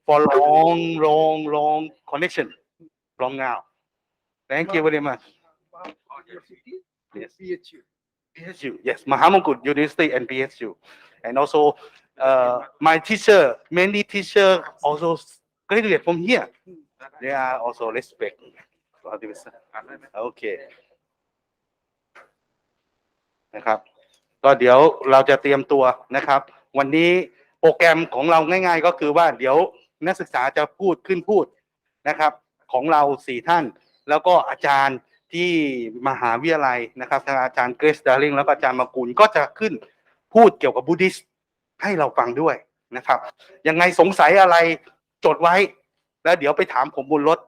for long connection from now. Thank you very much. Yes. PSU, yes, Mahamukut University and PSU, and also my teacher, many teacher also graduate from here. They are also respect. Okay. นะครับก็เดี๋ยวเราจะเตรียมตัวนะครับวันนี้โปรแกรมของเราง่ายๆก็คือว่าเดี๋ยวนักศึกษาจะพูดนะครับของเรา4ท่านแล้วก็อาจารย์ที่มหาวิทยาลัยนะครับทางอาจารย์เกรซดาริงแล้วก็อาจารย์มากุลก็จะขึ้นพูดเกี่ยวกับบุดิสต์ให้เราฟังด้วยนะครับยังไงสงสัยอะไรจดไว้แล้วเดี๋ยวไปถามผมบนรถ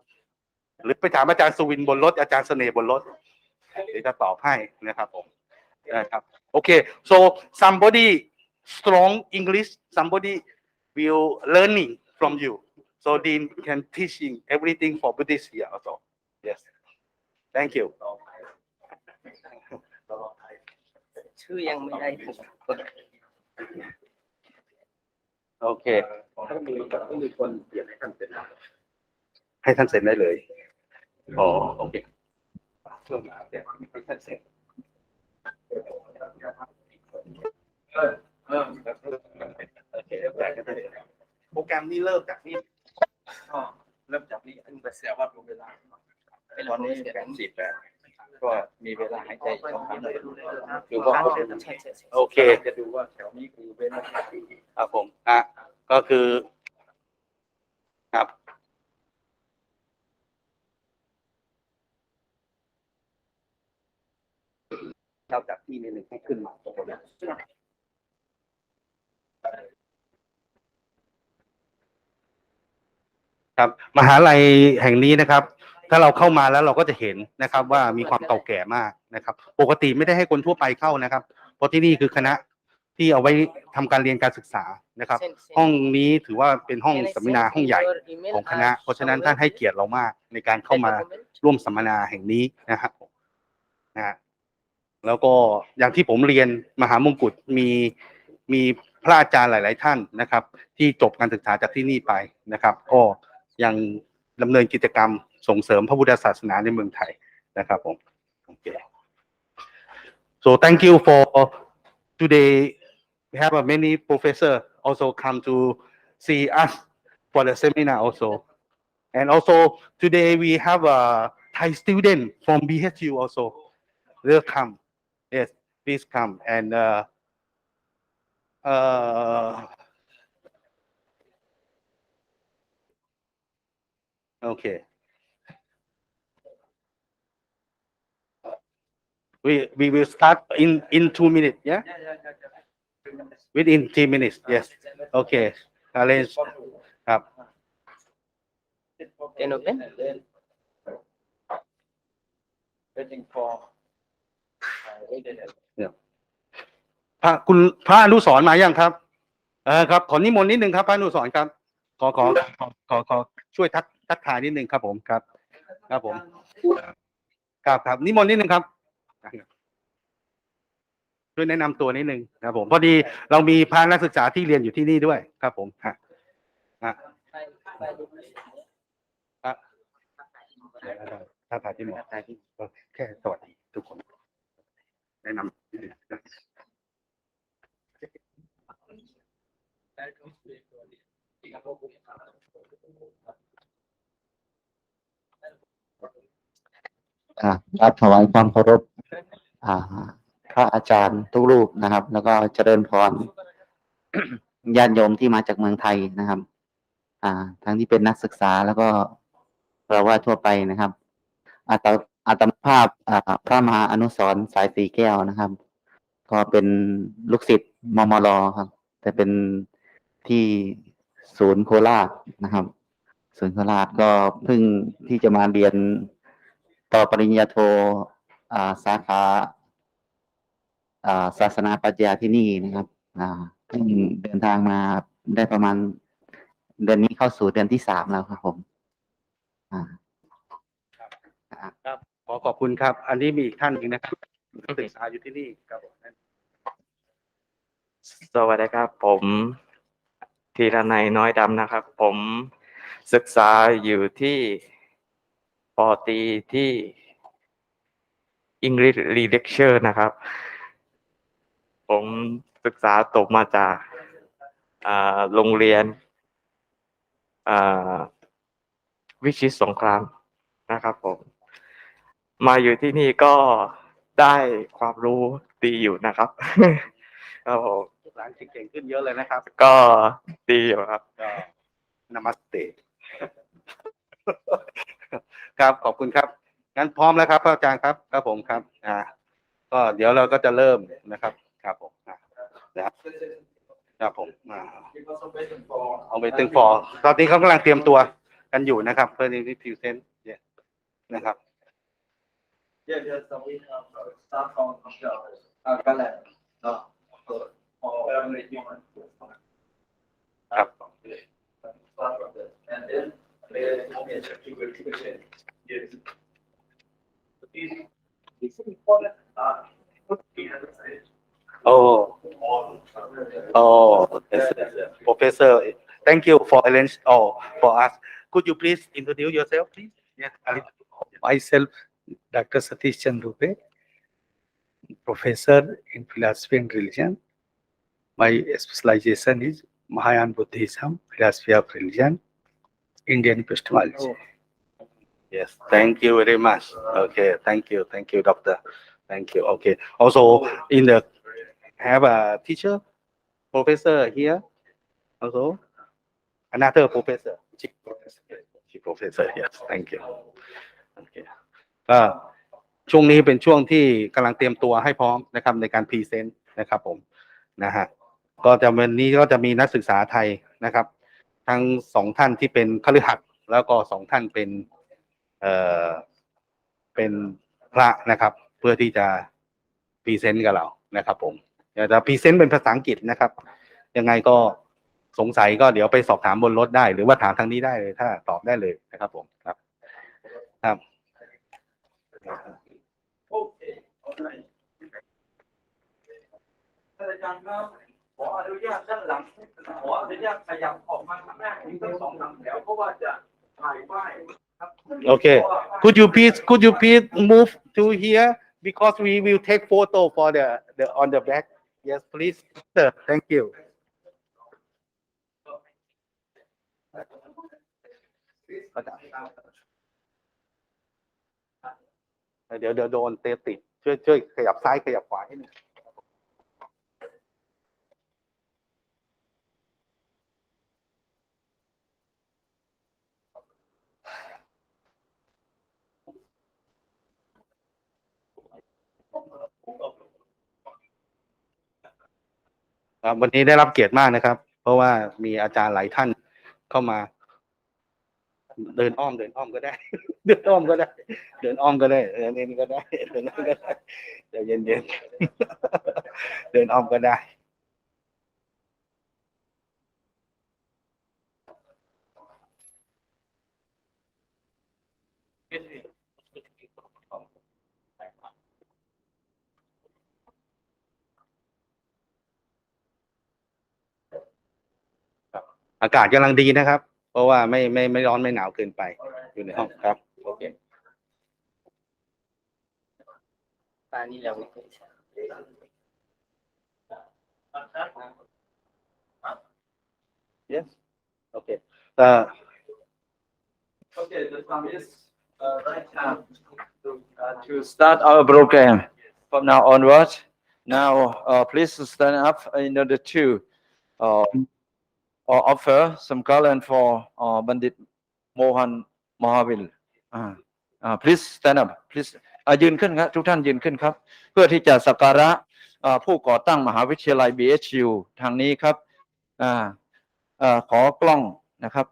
หรือไปถามอาจารย์สุวินบนรถอาจารย์เสน่ห์บนรถเดี๋ยวจะตอบให้นะครับผมนะครับโอเค so somebody strong English somebody will learning from you so Dean can teaching everything for Buddhist here also yes thank you ชื่อยังไม่ได้โอเคมีคนเปลี่ยนให้ท่านเซ็นได้เลยอ๋อโอเคช่วงมาเดี๋ยวให้ท่านเซ็นโอเคโปรแกรมนี้เริ่มจากนี่เริ่มจากนี่อันเป็นเสียวัดเวลาตอนนี้8:48ก็มีเวลาหายใจ2 ครั้งดูว่าโอเคจะดูว่าแถวนี้คือเว้นครับผมก็คือครับเราจับที่นิดนึงให้ขึ้นมาตรงนี้ครับมหาลัยแห่งนี้นะครับถ้าเราเข้ามาแล้วเราก็จะเห็นนะครับว่ามีความเก่าแก่มากนะครับปกติไม่ได้ให้คนทั่วไปเข้านะครับเพราะที่นี่คือคณะที่เอาไว้ทำการเรียนการศึกษานะครับห้องนี้ถือว่าเป็นห้องสัมมนาห้องใหญ่ของคณะเพราะฉะนั้นท่านให้เกียรติเรามากในการเข้ามาร่วมสัมมนาแห่งนี้นะครับแล้วก็อย่างที่ผมเรียนมหามงกุฎมีพระอาจารย์หลายๆท่านนะครับที่จบการศึกษาจากที่นี่ไปนะครับก็ยังดำเนินกิจกรรมส่งเสริมพระพุทธศาสนาในเมืองไทยนะครับผม so thank you for today we have many professor also come to see us for the seminar also and also today we have a Thai student from BHU also welcome yes please come and okay we will start in 2 minutes yeah within 3 minutes yes okay arrange ครับ Can open waiting for พระอนุสรณ์มายังครับครับขอนิมนต์นิดนึงครับพระอนุสรณ์ครับขอช่วยทักทายนิดนึงครับผมครับผมครับนิมนต์นิดนึงครับช่วยแนะนำตัวนิดนึงครับผมพอดีเรามีพระนักศึกษาที่เรียนอยู่ที่นี่ด้วยครับผมถ้าถ่ายที่หมอแค่สวัสดีทุกคนแนะนำรับถวายความเคารพพระอาจารย์ทุกรูปนะครับแล้วก็เจริญพร ญาติโยมที่มาจากเมืองไทยนะครับทั้งที่เป็นนักศึกษาแล้วก็เราว่าทั่วไปนะครับอาตมาภาพพระมหาอนุสรณ์สายสีแก้วนะครับก็เป็นลูกศิษย์มมรครับแต่เป็นที่ศูนย์โคราชนะครับศูนย์โคราชก็เพิ่งที่จะมาเรียนต่อปริญญาโทสาขาศาสนาปรัชญาที่นี่นะครับเพิ่งเดินทางมาได้ประมาณเดือนนี้เข้าสู่เดือนที่3แล้วครับผมครับขอบคุณครับอันนี้มีอีกท่านหนึ่งนะครับนักศึกษาอยู่ที่นี่ครับผม สวัสดีครับผม ธีรนัยน้อยดำนะครับ ผมศึกษาอยู่ที่ปอตรีที่ English Religius นะครับ ผมศึกษาจบมาจากโรงเรียนวิชิตสงครามนะครับผมมาอยู่ที่นี่ก็ได้ความรู้ดีอยู่นะครับ ครับผม ภาษาอังกฤษเก่งขึ้นเยอะเลยนะครับ ก็ดีอยู่ครับ ก็นามัสเต ครับขอบคุณครับงั้นพร้อมแล้วครับพระอาจารย์ครับครับผมครับก็เดี๋ยวเราก็จะเริ่มนะครับครับผมนะครับครับผมเอาไปตึงฟอร์ตอนนี้เขากำลังเตรียมตัวกันอยู่นะครับเพื่อที่พิวเซนต์นะครับ Yeah, so we have start from Galan. Yep. And then yes. Oh, yes, Professor, thank you for arrange for us. Could you please introduce yourself, please? Yes, Myself, Dr. Satish Chandrupe, professor in philosophy and religion. My specialization is Mahayana Buddhism, philosophy of religion, Indian epistemology. Yes, thank you very much. Okay, thank you, doctor. Thank you. Okay. Also, in the have a teacher, professor here. Also, another professor, chief professor. Yes, thank you. Okay. ช่วงนี้เป็นช่วงที่กำลังเตรียมตัวให้พร้อมนะครับในการพรีเซนต์นะครับผมนะฮะก็จะวันนี้ก็จะมีนักศึกษาไทยนะครับ ทั้ง2ท่านที่เป็นคฤหัสถ์แล้วก็2ท่านเป็นพระนะครับ เพื่อที่จะพรีเซนต์กับเรานะครับผมจะพรีเซนต์เป็นภาษาอังกฤษนะครับยังไงก็สงสัยก็เดี๋ยวไปสอบถามบนรถได้หรือว่าถามทางนี้ได้เลยถ้าตอบได้เลยนะครับผมครับครับ อาจารย์ครับขออนุญาตด้านหลังขออนุญาตขยับออกมาข้างหน้าอีกสัก2-3 แถวเพราะว่าจะถ่ายป้ายครับ Okay. Could you please move to here because we will take photo for the on the back. Yes, please, sir. Thank you. เดี๋ยวโดนเตะติดช่วยขยับซ้ายขยับขวาให้หน่อยวันนี้ได้รับเกียรติมากนะครับ เพราะว่ามีอาจารย์หลายท่านเข้ามา เดินอ้อมก็ได้ เดินอ้อมก็ได้เดินอ้อมก็ได้เดินก็ได้เดินอ้อมก็ได้เดี๋ยวเย็นเดินอ้อมก็ได้ อากาศกำลังดีนะครับ เพราะว่าไม่ร้อนไม่หนาวเกินไปอยู่ในห้องครับโอเค ตานี่เราไม่เคยใช้ yes okay Okay, the time is right now to start our program from now onwards. Now, please stand up in order to offer some garland for Bandit Mohan Mahavil. Please stand up. Please ยืนขึ้นครับทุกท่านยืนขึ้นครับ เพื่อที่จะสักการะผู้ก่อตั้งมหาวิทยาลัย BHU ทางนี้ครับขอกล้องนะครับ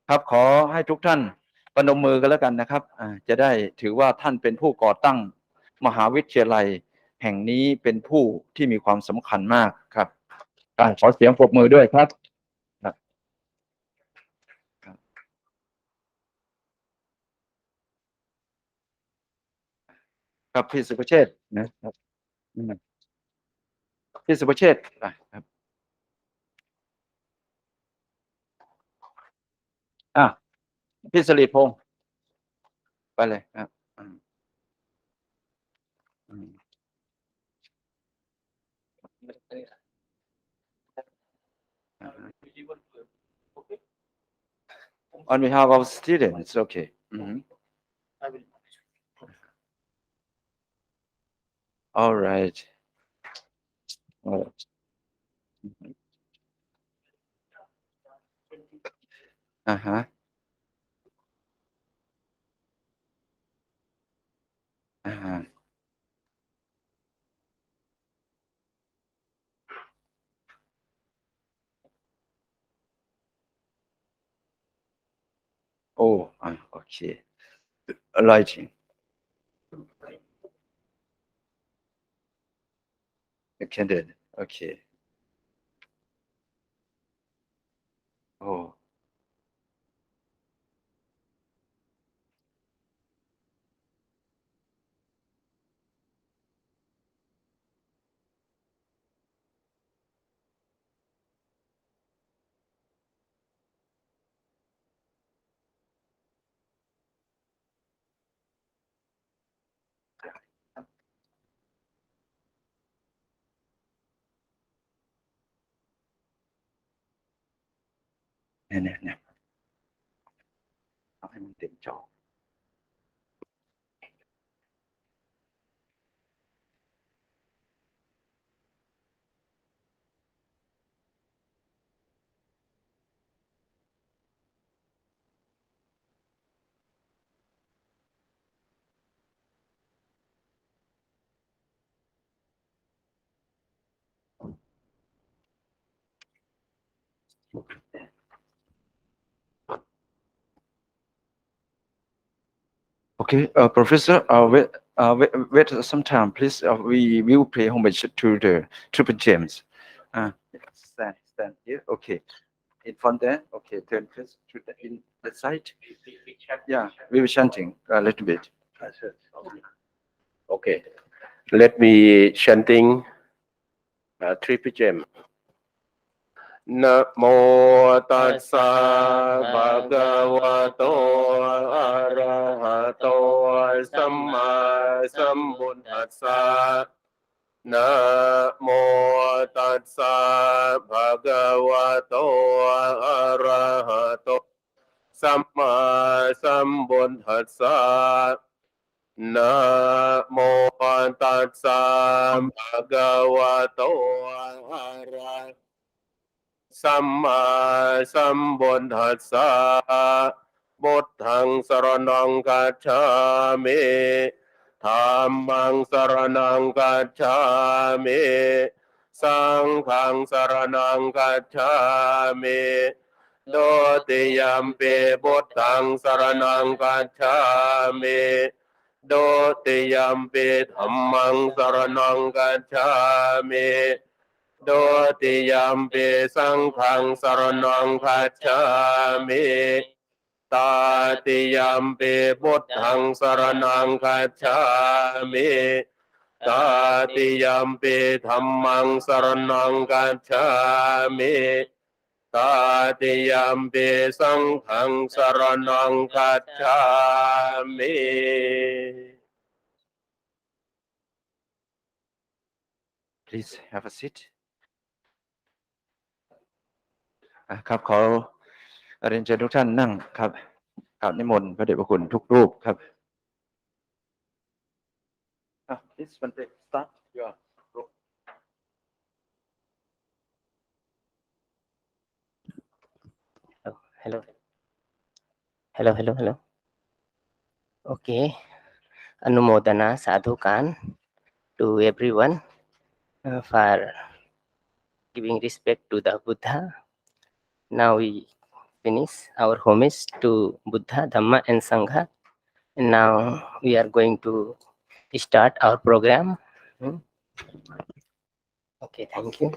ครับขอให้ทุกท่านประนมมือกันแล้วกันนะครับจะได้ถือว่าท่านเป็นผู้ก่อตั้งมหาวิทยาลัยแห่งนี้เป็นผู้ที่มีความสำคัญมากครับขอเสียงปรบมือด้วยครับครับพี่สุภเชษฐ์นะครับพี่สุภเชษฐ์ครับ อ่ะพี่สลิดพงษ์ไปเลยครับอืม On behalf of students, okay. All right. All right. Uh-huh. Uh-huh. Oh, okay. Lighting. A candle. Okay. Oh. Nè. เอาให้มันเต็มจอ Okay, Professor, wait some time, please. We will pay homage to the Triple James. Stand here. Okay. In front there. Okay, turn please to the side. Yeah, we were chanting a little bit. Okay, let me chanting triple gem. นะโมตัสสะภะคะวะโตอะระหะโตสัมมาสัมพุทธัสสะนะโมตัสสะภะคะวะโตอะระหะโตสัมมาสัมพุทธัสสะนะโมตัสสะภะคะวะโตอะระหะสัมมาสัมพุทธัสสะพุทธังสรณังคัจฉามิธัมมังสรณังคัจฉามิสังฆังสรณังคัจฉามิโดติยัมปิพุทธังสรณังคัจฉามิโดติยัมปิธัมมังสรณังคัจฉามิโดติยัมปิสังฆังสรณังคัจฉามิตาติยัมปิพุทธังสรณังคัจฉามิตาติยัมปิธัมมังสรณังคัจฉามิตาติยัมปิสังฆังสรณังคัจฉามิ Please have a seat. ครับขอเรียนเชิญทุกท่านนั่งครับกราบนิมนต์พระเดชพระคุณทุกรูปครับ Please start your group. Hello. Okay. Anumodana sadhukan to everyone for giving respect to the Buddha. Now we finish our homage to Buddha, Dhamma and Sangha. And now we are going to start our program. Okay, thank you.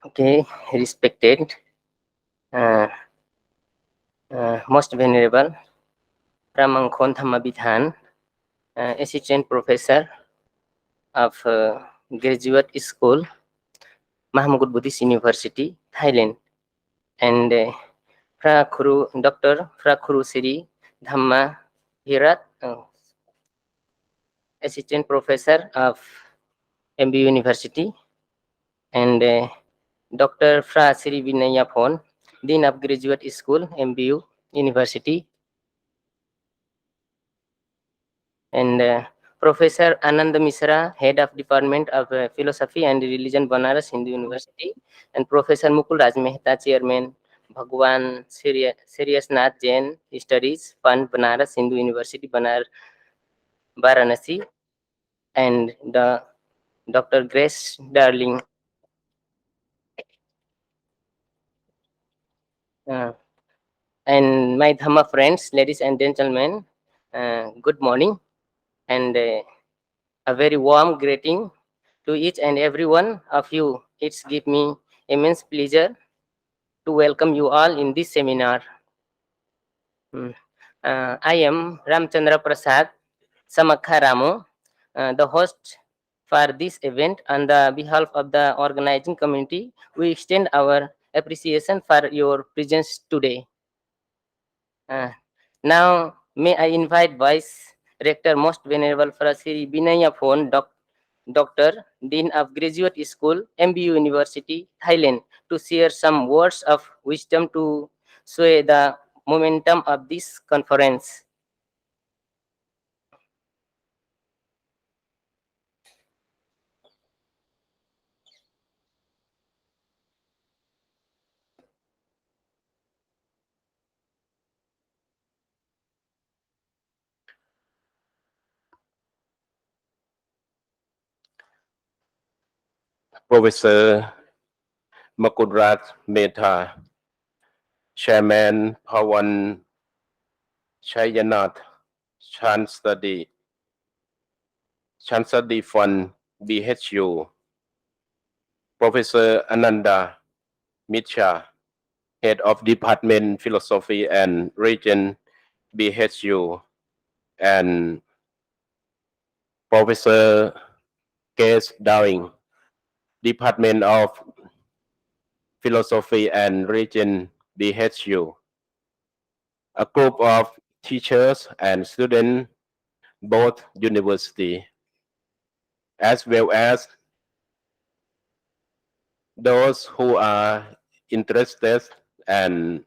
Okay, respected, most venerable Pramangkhon Thamma Bidhan, Assistant Professor of graduate school, Mahamukut Buddhist University, Thailand, and Dr. Prakuru Siri Dhamma Hirat, Assistant Professor of MBU University, and Dr. Fra Siri Vinayapon, Dean of Graduate School, MBU University, and Professor Anand Misra, Head of Department of Philosophy and Religion, Banaras Hindu University, and Professor Mukul Raj Mehta, Chairman, Bhagwan Serious Nath Jain Studies Fund, Banaras Hindu University, Varanasi, and the Dr. Grace Darling. And my Dhamma friends, ladies and gentlemen, good morning, and a very warm greeting to each and every one of you. It's give me immense pleasure to welcome you all in this seminar. I am Ramchandra Prasad Samakha Ramo, the host for this event. On the behalf of the organizing community, we extend our appreciation for your presence today. Now, may I invite Vice Rector Most Venerable Frasiri Binaya Phone, Doctor, Dean of Graduate School, MBU University, Thailand, to share some words of wisdom to sway the momentum of this conference. Professor Makudrat Mehta, Chairman Pawan Chayanath, Chancellor Fund, BHU, Professor Ananda Mitra, Head of Department Philosophy and Religion, BHU, and Professor Grace Darling, Department of Philosophy and Religion, BHU, a group of teachers and students, both university, as well as those who are interested and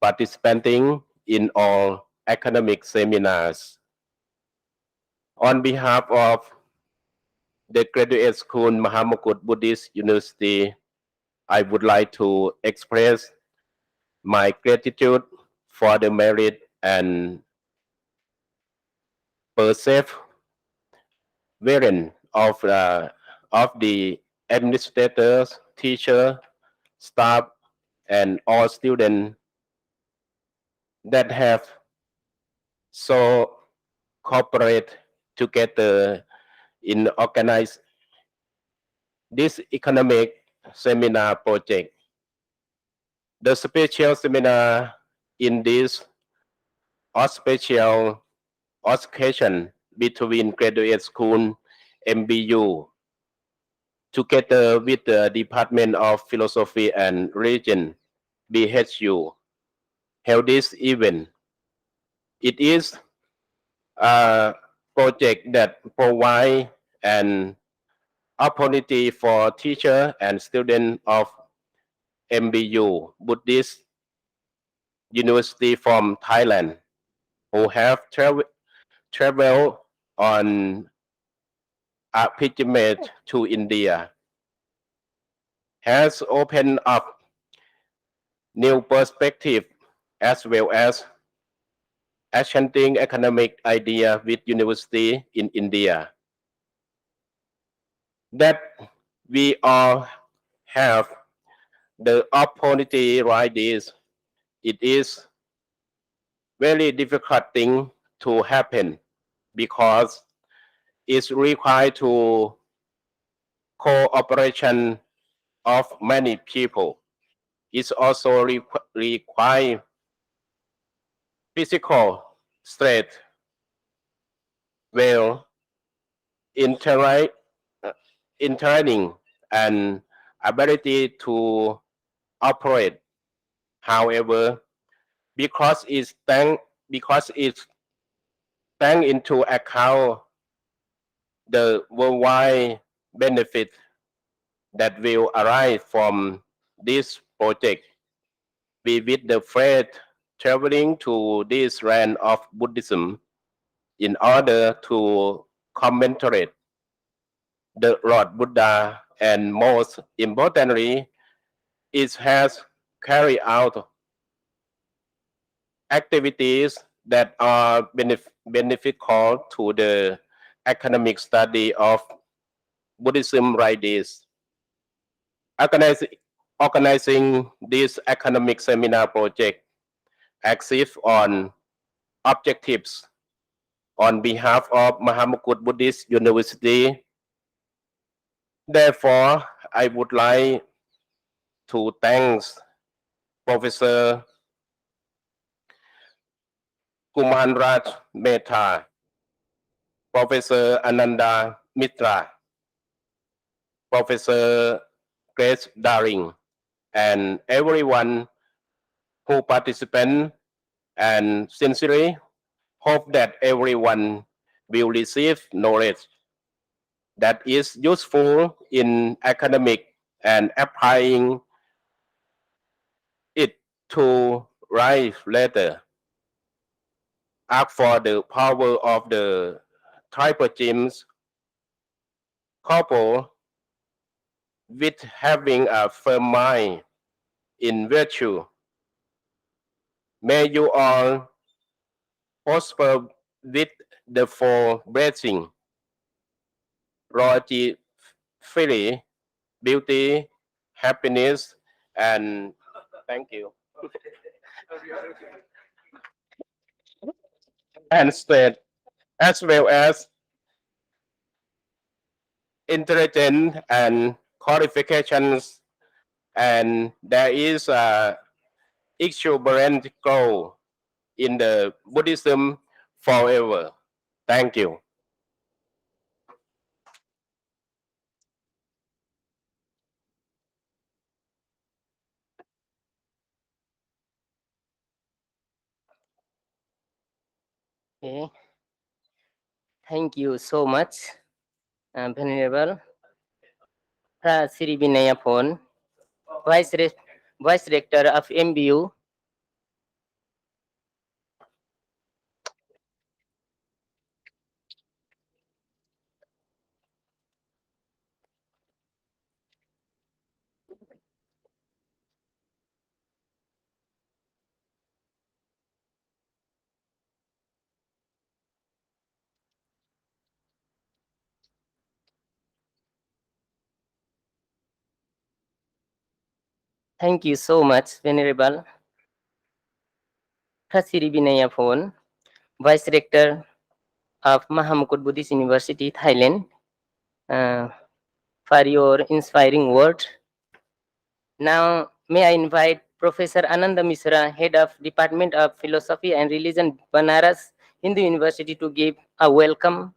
participating in all academic seminars. On behalf of the Graduate School Mahamukut Buddhist University, I would like to express my gratitude for the merit and perseverance of the administrators, teachers, staff, and all students that have so cooperate together in organize this economic seminar project. The special seminar in this special occasion between graduate school MBU together with the Department of Philosophy and Religion BHU held this event. It is a project that provides an opportunity for teachers and students of MBU Buddhist University from Thailand who have traveled on a pilgrimage to India, has opened up new perspective as well as exchanging economic idea with university in India. That we all have the opportunity like this, it is very difficult thing to happen because it's required to cooperation of many people. It's also require physical strength, will, intellect, training and ability to operate. However, because it's taken into account the worldwide benefit that will arise from this project, we with the faith traveling to this land of Buddhism in order to commemorate the Lord Buddha, and most importantly, it has carried out activities that are beneficial to the academic study of Buddhism like this. Organizing this academic seminar project exists on objectives on behalf of Mahamukut Buddhist University. Therefore, I would like to thank Professor Kumanraj Mehta, Professor Ananda Mitra, Professor Grace Daring, and everyone who participated, and sincerely hope that everyone will receive knowledge that is useful in academic and applying it to life later. Ask for the power of the tripartites couple with having a firm mind in virtue. May you all prosper with the four blessings: loyalty, freely, beauty, happiness, and thank you. And strength, as well as intelligence and qualifications, and there is a exuberant growth in the Buddhism forever. Thank you. Okay. Thank you so much, Venerable Pra Sri Vinayapon, Vice Rector of MBU. Thank you so much, Venerable Pra Sri Vinayapon, Vice Rector of Mahamukut Buddhist University, Thailand, for your inspiring word. Now, may I invite Professor Ananda Misra, Head of Department of Philosophy and Religion, Banaras Hindu University, to give a welcome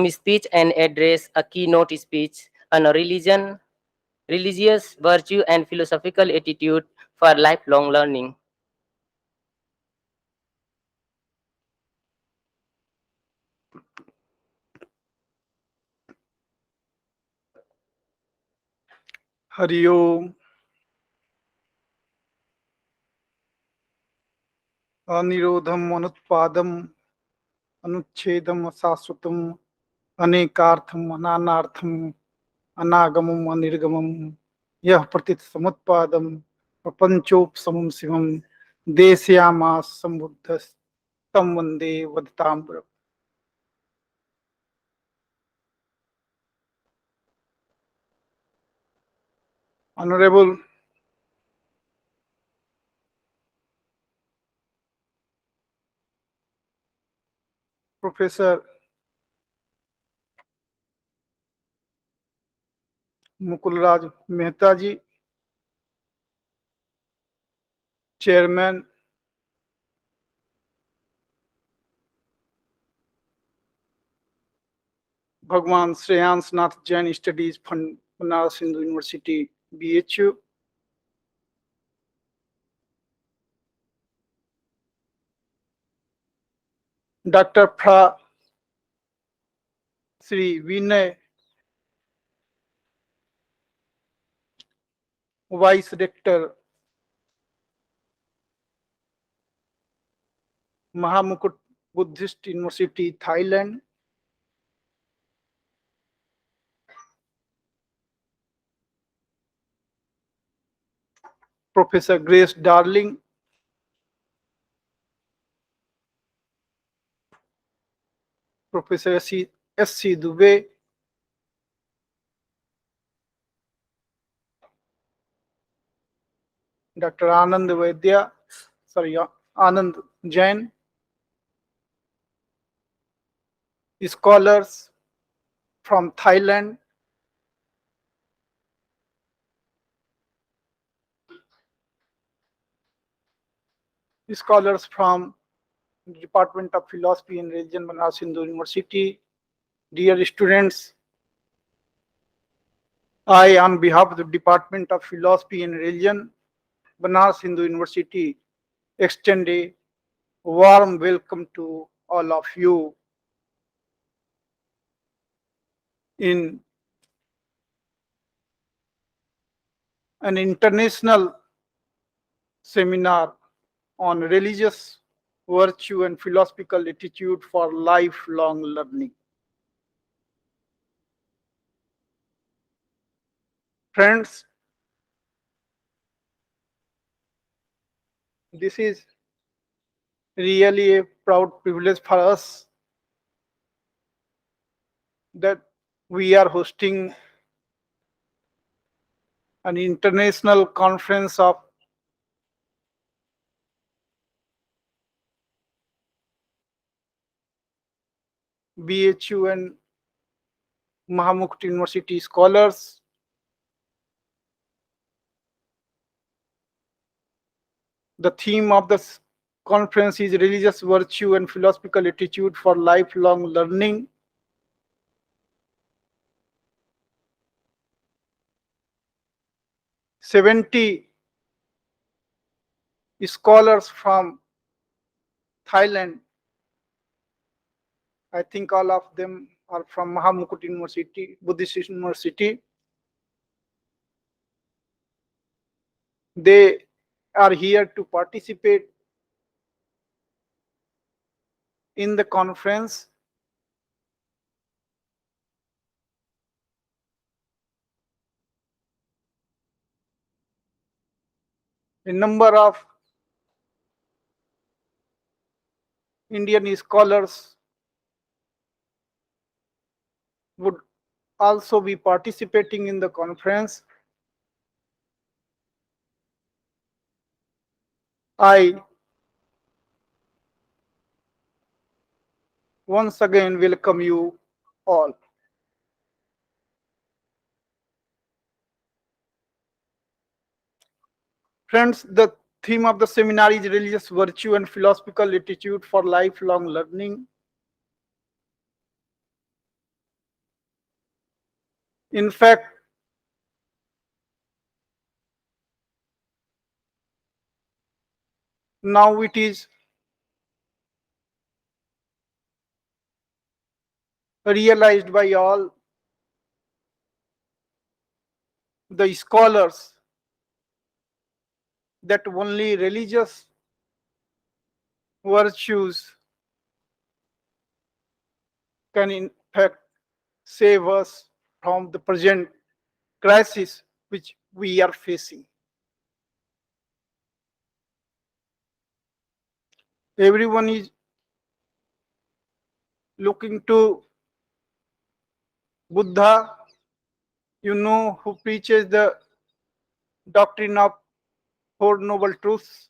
speech and address a keynote speech on religion, religious virtue, and philosophical attitude for lifelong learning. Hari Om. Anirodham anutpadam anuchedam asaswatam anekartham ananartham anagamam anirgamam yah pratit samutpadam prapanchop samam sivam desyama sambuddhas tam vande vadatam. Honorable Professor Mukulraj Mehta ji, Chairman Bhagwan Shreyans Nath Jain Studies Fund, Banaras Hindu University, BHU. Dr. Pra Sri Vinay, Vice Rector, Mahamukut Buddhist University, Thailand. Professor Grace Darling, Professor S.C. Dubey, Dr. Anand Vaidya, Anand Jain, scholars from Thailand, scholars from Department of Philosophy and Religion, Banaras Hindu University. Dear students, I, on behalf of the Department of Philosophy and Religion, Banaras Hindu University, extend a warm welcome to all of you in an international seminar on religious virtue and philosophical attitude for lifelong learning. Friends, this is really a proud privilege for us that we are hosting an international conference of BHU and Mahamukut University scholars. The theme of this conference is religious virtue and philosophical attitude for lifelong learning. "70 scholars from Thailand, I think all of them are from Mahamukut University, Buddhist University. They are here to participate in the conference. A number of Indian scholars would also be participating in the conference. I once again welcome you all. Friends, the theme of the seminar is religious virtue and philosophical attitude for lifelong learning. In fact, now it is realized by all the scholars that only religious virtues can in fact save us from the present crisis which we are facing. Everyone is looking to Buddha, who preaches the doctrine of Four Noble Truths,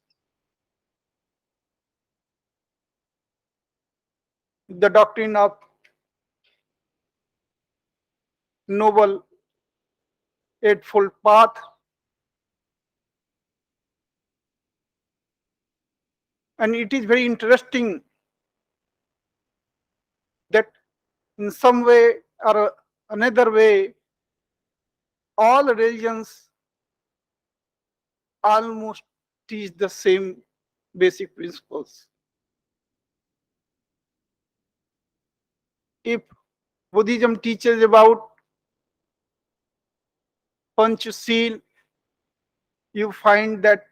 the doctrine of Noble Eightfold Path. And it is very interesting that in some way or another way, all religions almost teach the same basic principles. If Buddhism teaches about Panchashil, you find that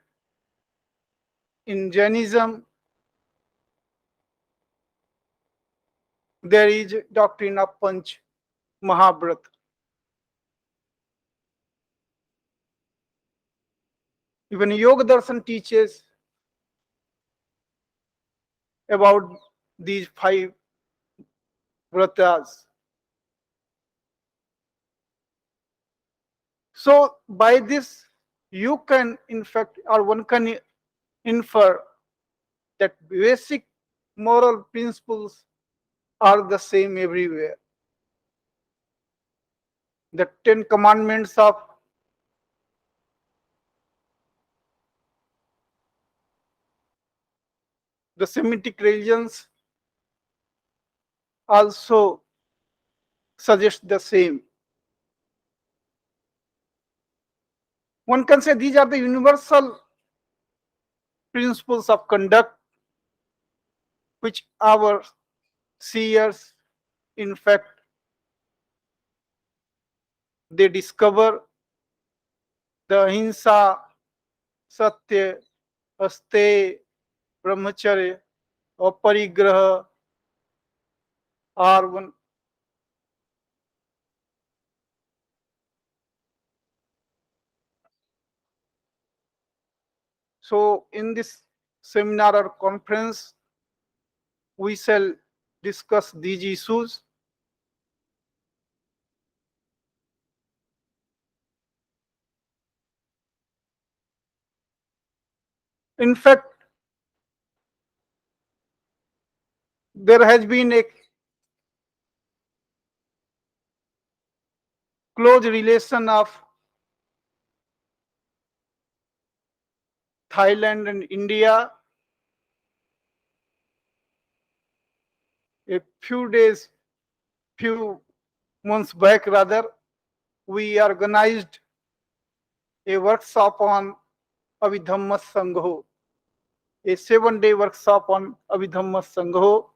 in Jainism there is doctrine of Panch Mahabrat. Even Yoga Darshan teaches about these 5 vratas. So by this, you can in fact, or one can infer that basic moral principles are the same everywhere. The 10 commandments of the Semitic religions also suggest the same. One can say these are the universal principles of conduct which our seers, in fact, they discover the ahimsa, satya, asteya, brahmacharya, or parigraha are one. So in this seminar or conference, we shall discuss these issues. In fact, there has been a close relation of Thailand and India. A few months back rather, we organized a workshop on Abhidhamma Sangho, a 7-day workshop on Abhidhamma Sangho.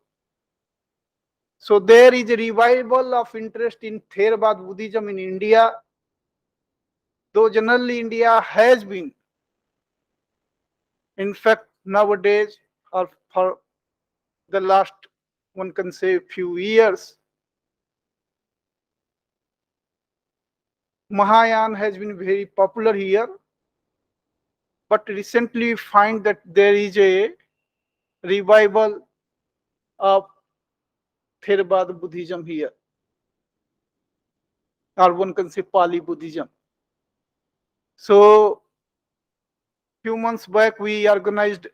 So there is a revival of interest in Theravada Buddhism in India, though generally India has been, in fact, nowadays, or for the last, one can say, few years, Mahayana has been very popular here. But recently find that there is a revival of Theravada Buddhism here, or one can say Pali Buddhism. So few months back we organized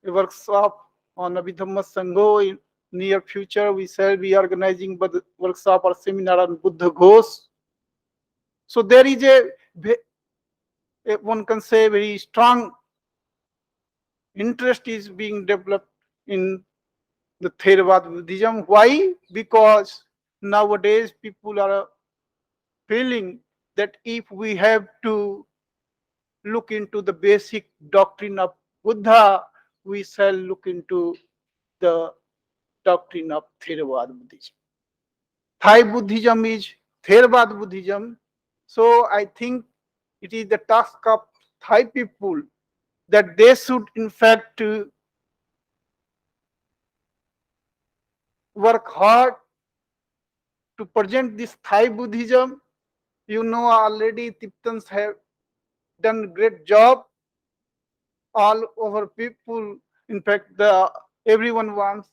a workshop on Abhidhamma Sangho. In near future we shall be organizing a workshop or seminar on Buddha Ghosh. So there is one can say very strong interest is being developed in the Theravada Buddhism. Why? Because nowadays people are feeling that if we have to look into the basic doctrine of Buddha, we shall look into the doctrine of Theravada Buddhism. Thai Buddhism is Theravada Buddhism. So I think it is the task of Thai people that they should in fact work hard to present this Thai Buddhism. You know already Tibetans have done great job. All over people, in fact, everyone wants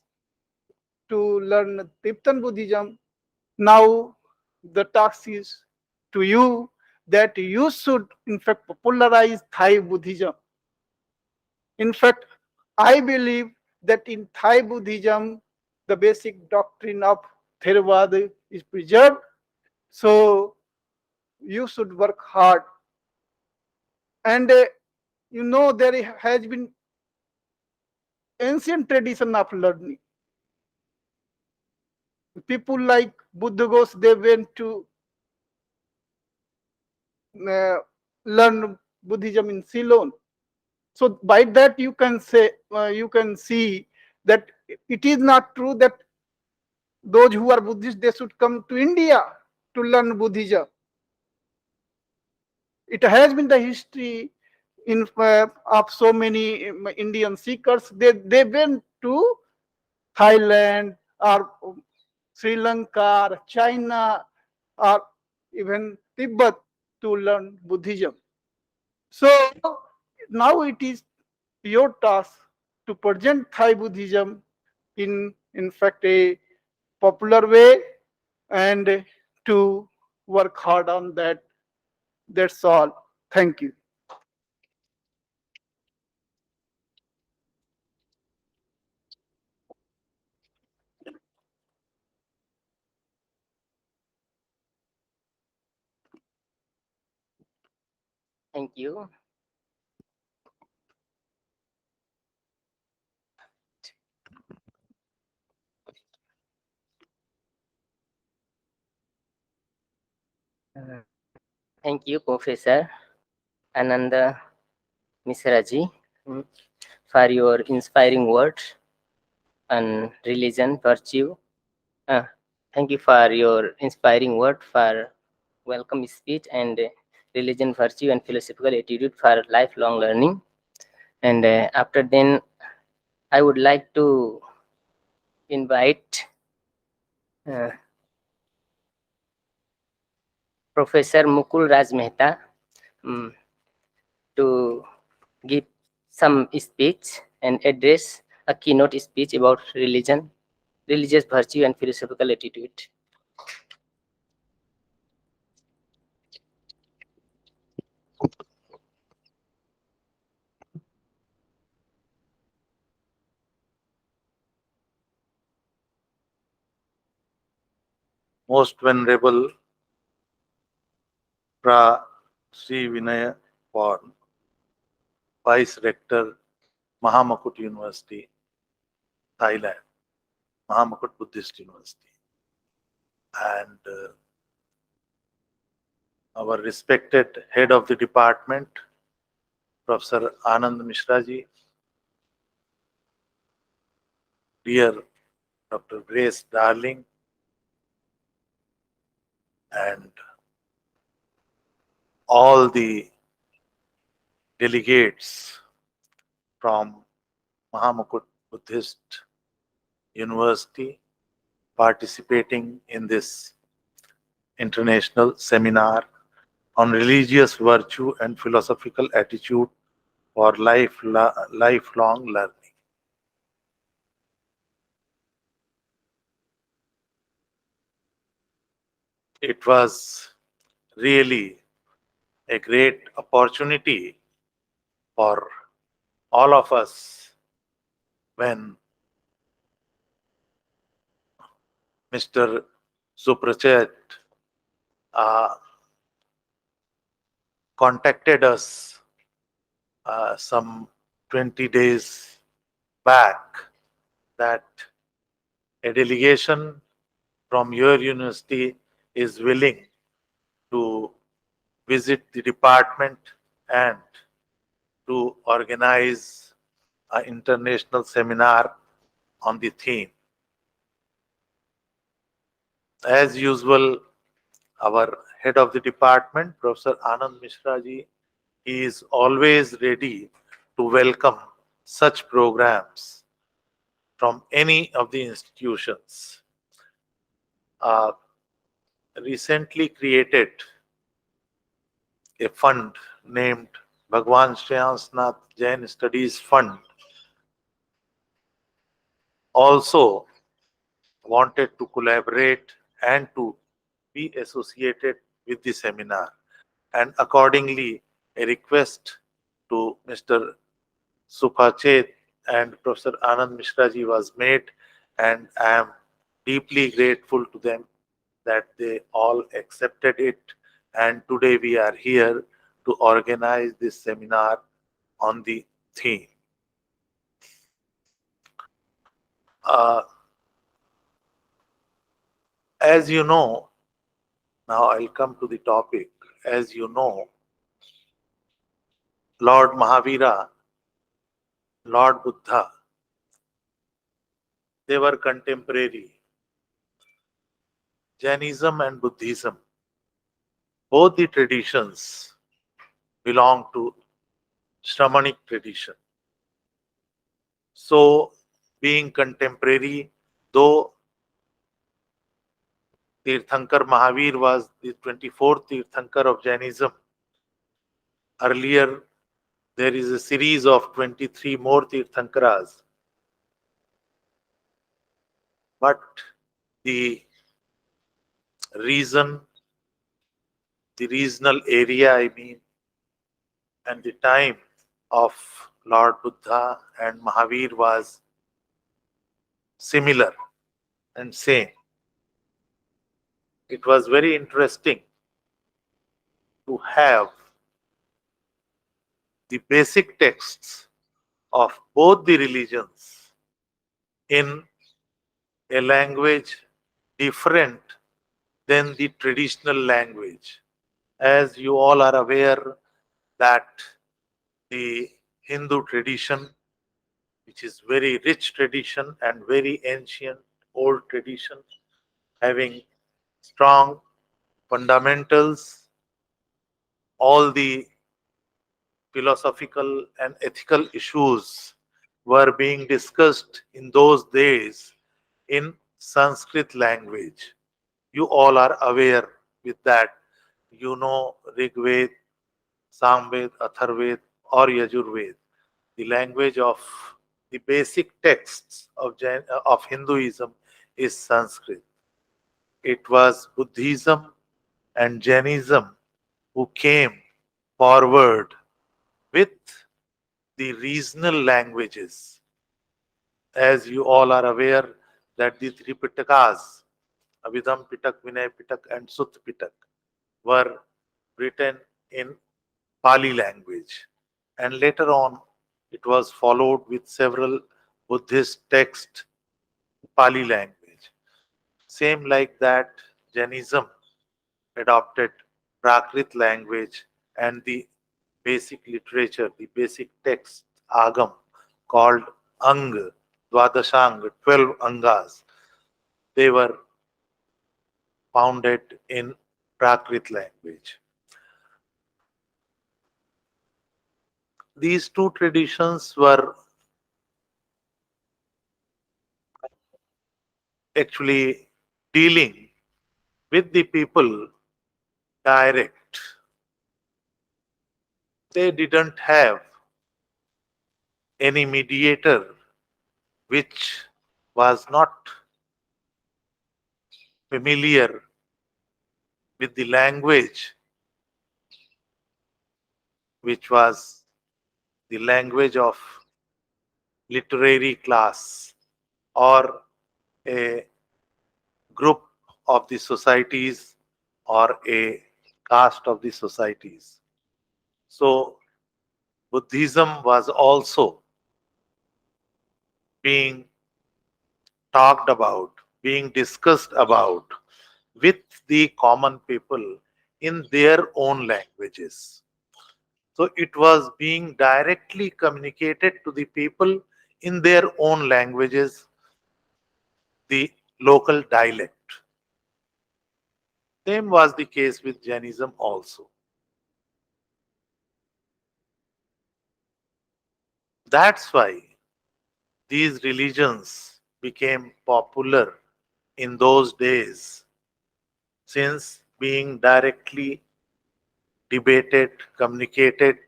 to learn Tibetan Buddhism. Now the task is to you that you should in fact popularize Thai Buddhism. In fact, I believe that in Thai Buddhism, the basic doctrine of Theravada is preserved. So you should work hard. And you know there has been ancient tradition of learning. people like Buddha Ghosh, they went to learn Buddhism in Ceylon. So by that you can say, you can see that it is not true that those who are Buddhists, they should come to India to learn Buddhism. It has been the history of so many Indian seekers. They went to Thailand or Sri Lanka or China or even Tibet to learn Buddhism. So now it is your task to present Thai Buddhism in fact a popular way and to work hard on that. That's all. Thank you. Thank you. Thank you, Professor Ananda Misraji, for your inspiring words on religion, virtue. Thank you for your inspiring word for welcome speech and religion, virtue, and philosophical attitude for lifelong learning. And after then, I would like to invite Professor Mukul Raj Mehta to give some speech and address a keynote speech about religion, religious virtue, and philosophical attitude. Most Venerable Pra Sri Vinaya Paul, Vice Rector, Mahamukut University, Thailand, Mahamukut Buddhist University, and our respected Head of the Department, Professor Anand Mishraji, dear Dr. Grace Darling, and all the delegates from Mahamukut Buddhist University participating in this international seminar on religious virtue and philosophical attitude for lifelong learning. It was really a great opportunity for all of us when Mr. Suprachet contacted us some 20 days back that a delegation from your university is willing to visit the department and to organize an international seminar on the theme. As usual, our head of the department, Professor Anand Mishraji, is always ready to welcome such programs from any of the institutions. Recently created a fund named Bhagwan Shreyansnath Jain Studies Fund also wanted to collaborate and to be associated with the seminar, and accordingly a request to Mr. Sukhachet and Professor Anand Mishraji was made, and I am deeply grateful to them that they all accepted it, and today we are here to organize this seminar on the theme. As you know, now I'll come to the topic. As you know, Lord Mahavira, Lord Buddha, they were contemporary. Jainism and Buddhism, both the traditions belong to Shramanic tradition. So, being contemporary, though Tirthankar Mahavir was the 24th Tirthankar of Jainism, earlier there is a series of 23 more Tirthankaras. But the reason, the regional area, I mean, and the time of Lord Buddha and Mahavir was similar and same. It was very interesting to have the basic texts of both the religions in a language different than the traditional language. As you all are aware that the Hindu tradition, which is very rich tradition and very ancient, old tradition, having strong fundamentals, all the philosophical and ethical issues were being discussed in those days in Sanskrit language. You all are aware with that. You know Rig Ved, Samved, Atharved or Yajurved. The language of the basic texts of Hinduism is Sanskrit. It was Buddhism and Jainism who came forward with the regional languages. As you all are aware that the three Pitakas, Abhidham Pitak, Vinay Pitak and Sutta Pitak, were written in Pali language. And later on, it was followed with several Buddhist texts, Pali language. Same like that, Jainism adopted Prakrit language and the basic literature, the basic text, Agam, called Ang, Dwadashang, 12 Angas. They were founded in Prakrit language. These two traditions were actually dealing with the people direct. They didn't have any mediator which was not familiar with the language, which was the language of literary class or a group of the societies or a caste of the societies. So Buddhism was also being talked about, being discussed about with the common people in their own languages. So it was being directly communicated to the people in their own languages, the local dialect. Same was the case with Jainism also. That's why these religions became popular in those days, since being directly debated, communicated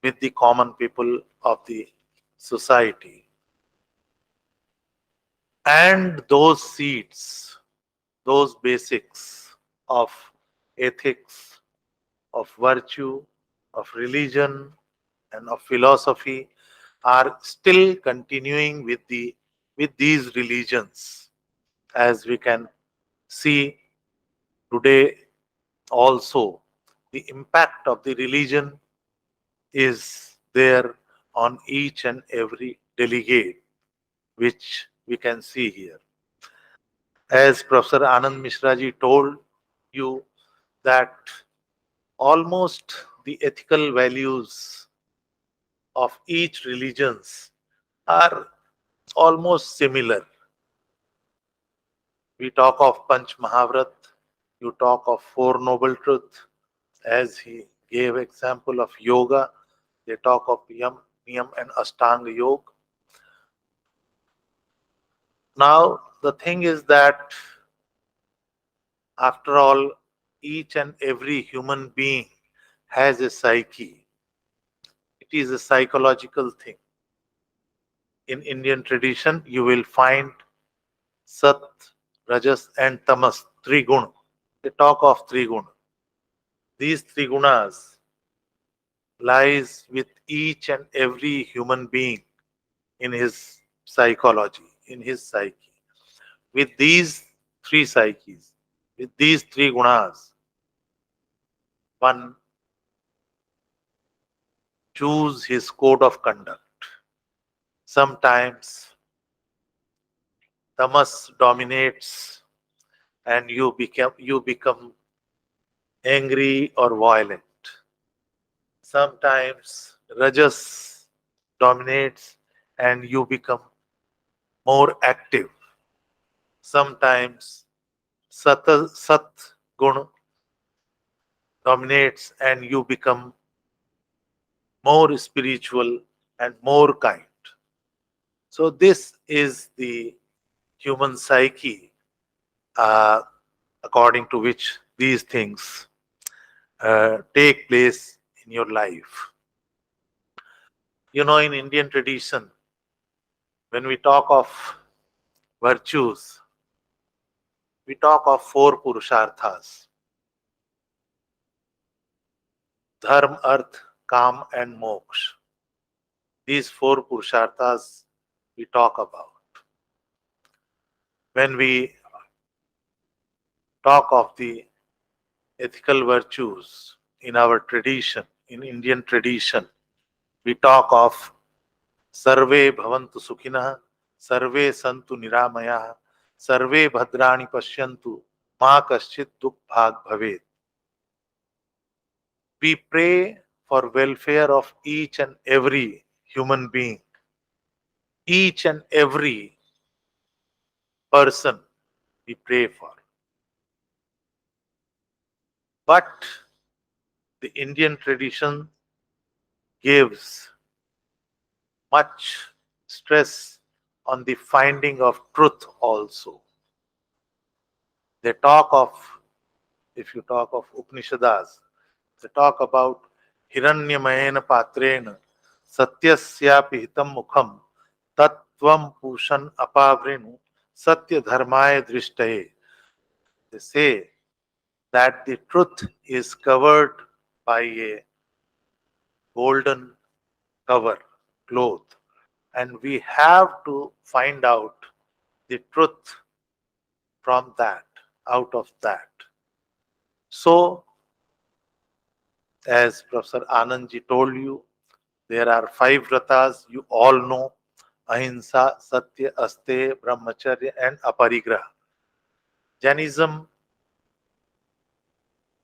with the common people of the society. And those seeds, those basics of ethics, of virtue, of religion, and of philosophy are still continuing with these religions, as we can see today also. The impact of the religion is there on each and every delegate, which we can see here. As Professor Anand Mishra ji told you that almost the ethical values of each religions are almost similar. We talk of Panch Mahavrat, you talk of Four Noble Truths, as he gave example of yoga, they talk of Yam, Niyam and Ashtanga Yoga. Now, the thing is that after all, each and every human being has a psyche. It is a psychological thing. In Indian tradition, you will find Sat, Rajas and Tamas, three guna. They talk of three guna. These three gunas lies with each and every human being in his psychology, in his psyche. With these three psyches, with these three gunas, one choose his code of conduct. Sometimes tamas dominates and you become angry or violent. Sometimes rajas dominates and you become more active. Sometimes sat gun dominates and you become more spiritual and more kind. So this is the human psyche, according to which these things take place in your life. You know, in Indian tradition, when we talk of virtues, we talk of four purusharthas: dharma, arth, kam, and moksha. These four purusharthas we talk about. When we talk of the ethical virtues in our tradition, in Indian tradition, we talk of sarve bhavantu sukhinah, sarve santu niramayah, sarve bhadrani pashyantu, ma kaschit dukh bhag bhavet. We pray for welfare of each and every human being, each and every person we pray for. But the Indian tradition gives much stress on the finding of truth also. They talk of, if you talk of Upanishads, they talk about Hiranyamayena Patrena Satyasyapi Hitam Mukham Tattvam Pushan Apavrinu Satya Dharmaya Drishtaye. They say that the truth is covered by a golden cover, cloth, and we have to find out the truth from that, out of that. So, as Professor Anandji told you, there are 5 vratas you all know: Ahimsa, Satya, Aste, Brahmacharya, and Aparigraha. Jainism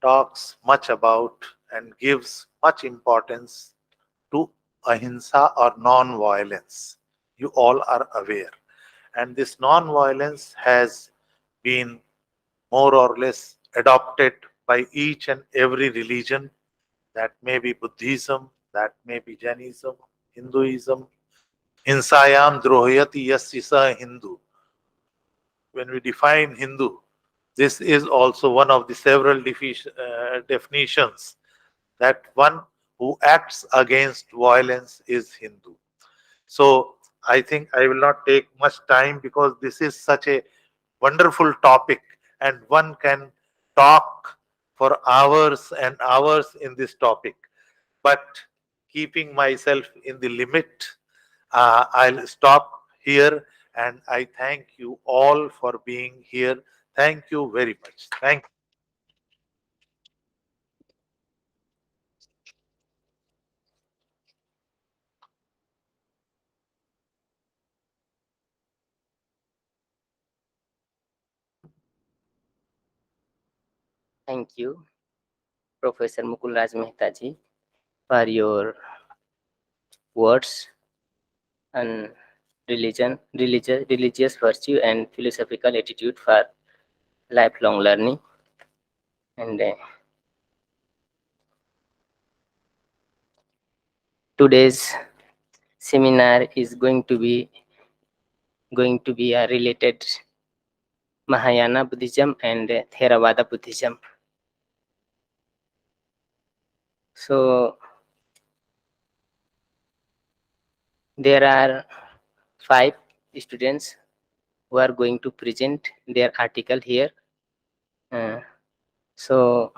talks much about and gives much importance to Ahimsa or non-violence. You all are aware. And this non-violence has been more or less adopted by each and every religion. That may be Buddhism, that may be Jainism, Hinduism. Hinsayam drohyati yasisa Hindu. When we define Hindu, this is also one of the several definitions, that one who acts against violence is Hindu. So I think I will not take much time, because this is such a wonderful topic and one can talk for hours and hours in this topic. But keeping myself in the limit, I'll stop here, and I thank you all for being here. Thank you very much. Thank you. Thank you, Professor Mukul Raj Mehta ji, for your words on religious virtue and philosophical attitude for lifelong learning. And today's seminar is going to be a related Mahayana Buddhism and Theravada Buddhism. So there are 5 students who are going to present their article here. So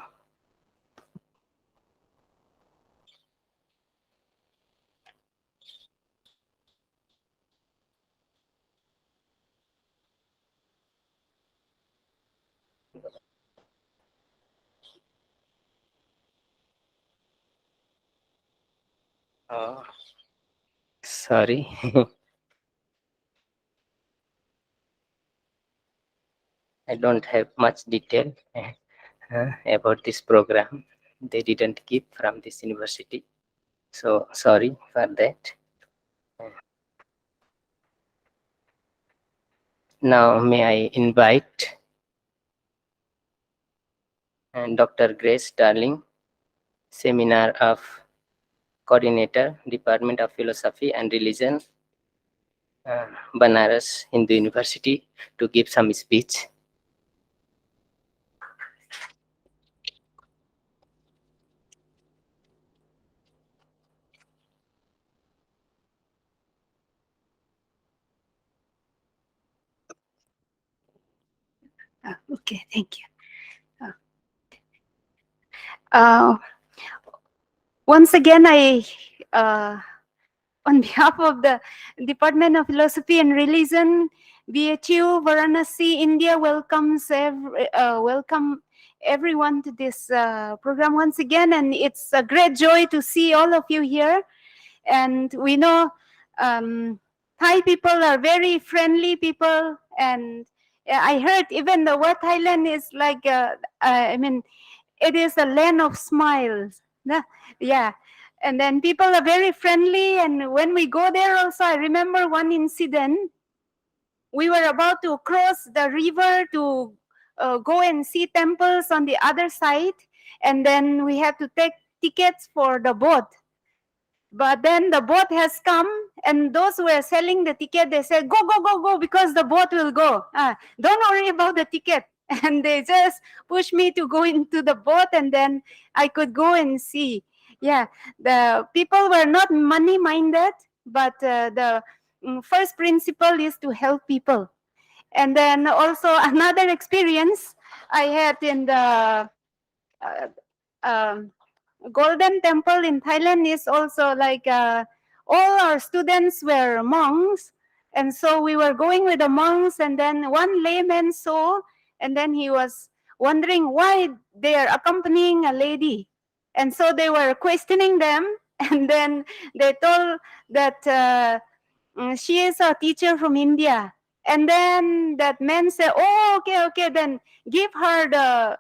sorry. I don't have much detail about this program. They didn't give from this university. So sorry for that. Now may I invite Dr. Grace Darling, Seminar of Coordinator, Department of Philosophy and Religion, Banaras Hindu University, to give some speech. Okay, thank you. Once again, on behalf of the Department of Philosophy and Religion, BHU Varanasi, India, welcome everyone to this program once again, and it's a great joy to see all of you here. And we know Thai people are very friendly people, and I heard even the word Thailand is like, it is a land of smiles. Yeah. And then people are very friendly. And when we go there also, I remember one incident. We were about to cross the river to go and see temples on the other side. And then we had to take tickets for the boat. But then the boat has come, and those who were selling the ticket, they said, go, go, go, go, because the boat will go. Don't worry about the ticket. And they just pushed me to go into the boat, and then I could go and see. Yeah, the people were not money-minded, but the first principle is to help people. And then also another experience I had in the Golden Temple in Thailand is also like all our students were monks, and so we were going with the monks, and then one layman saw, and then he was wondering why they are accompanying a lady, and so they were questioning them, and then they told that she is a teacher from India, and then that man said, "Oh, okay, then give her the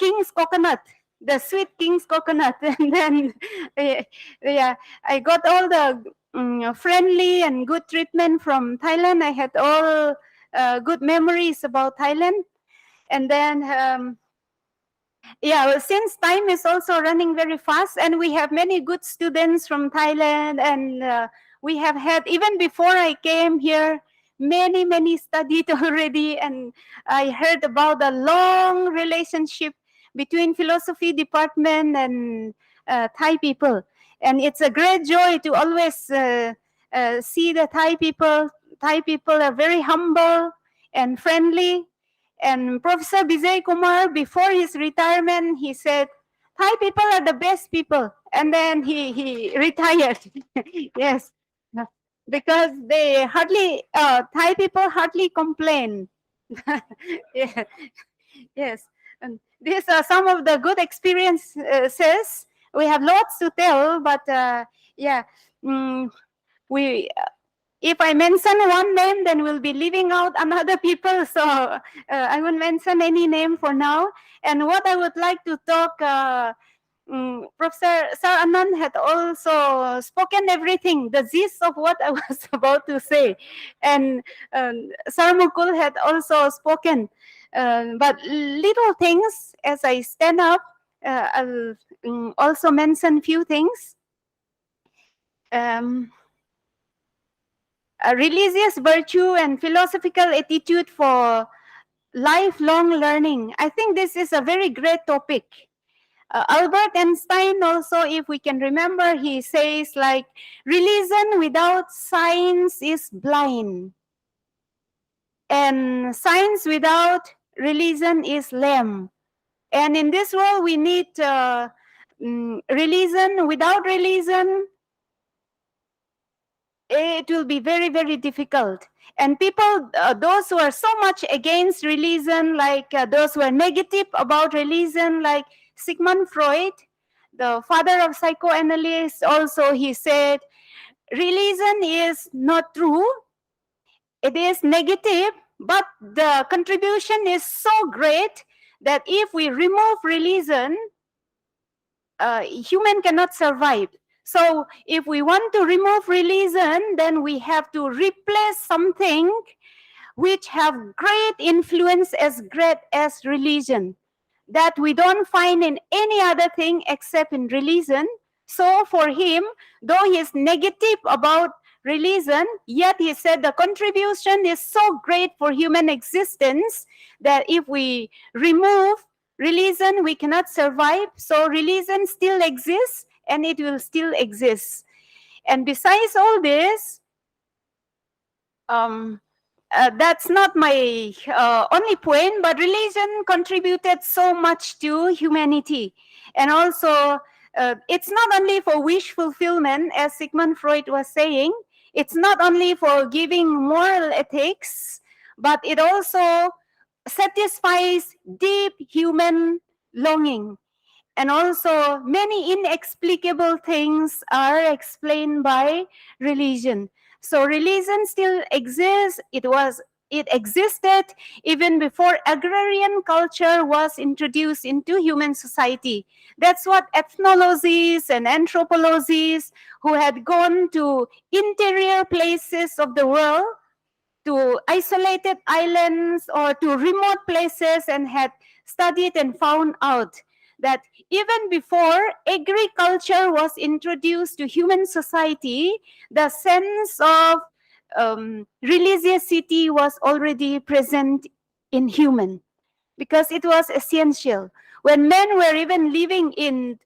king's coconut." The sweet king's coconut. And then yeah, I got all the friendly and good treatment from Thailand. I had all good memories about Thailand. And then yeah, well, since time is also running very fast, and we have many good students from Thailand, and we have had, even before I came here, many studied already, and I heard about the long relationship between philosophy department and Thai people. And it's a great joy to always see the Thai people. Thai people are very humble and friendly. And Professor Vijay Kumar, before his retirement, he said, Thai people are the best people. And then he retired. Yes. Because they Thai people hardly complain. Yeah. Yes. And these are some of the good experiences. We have lots to tell, but yeah, if I mention one name, then we'll be leaving out another people. So I won't mention any name for now. And what I would like to talk, Professor Sir Anand had also spoken everything, the gist of what I was about to say. And Sir Mukul had also spoken. But little things, as I stand up, I'll also mention few things. A religious virtue and philosophical attitude for lifelong learning. I think this is a very great topic. Albert Einstein also, if we can remember, he says like, religion without science is blind. And science without religion is lame. And in this world, we need religion. Without religion, it will be very, very difficult. And people, those who are so much against religion, like those who are negative about religion, like Sigmund Freud, the father of psychoanalysis, also he said, religion is not true. It is negative, but the contribution is so great that if we remove religion, human cannot survive. So if we want to remove religion, then we have to replace something which have great influence as great as religion, that we don't find in any other thing except in religion. So for him, though he is negative about religion, yet he said the contribution is so great for human existence that if we remove religion, we cannot survive. So religion still exists, and it will still exist. And besides all this, that's not my only point, but religion contributed so much to humanity. And also, it's not only for wish fulfillment, as Sigmund Freud was saying, it's not only for giving moral ethics, but it also satisfies deep human longing. And also, many inexplicable things are explained by religion. So religion still exists. It existed even before agrarian culture was introduced into human society. That's what ethnologists and anthropologists who had gone to interior places of the world, to isolated islands or to remote places, and had studied and found out that even before agriculture was introduced to human society, the sense of religiosity was already present in human, because it was essential. When men were even living in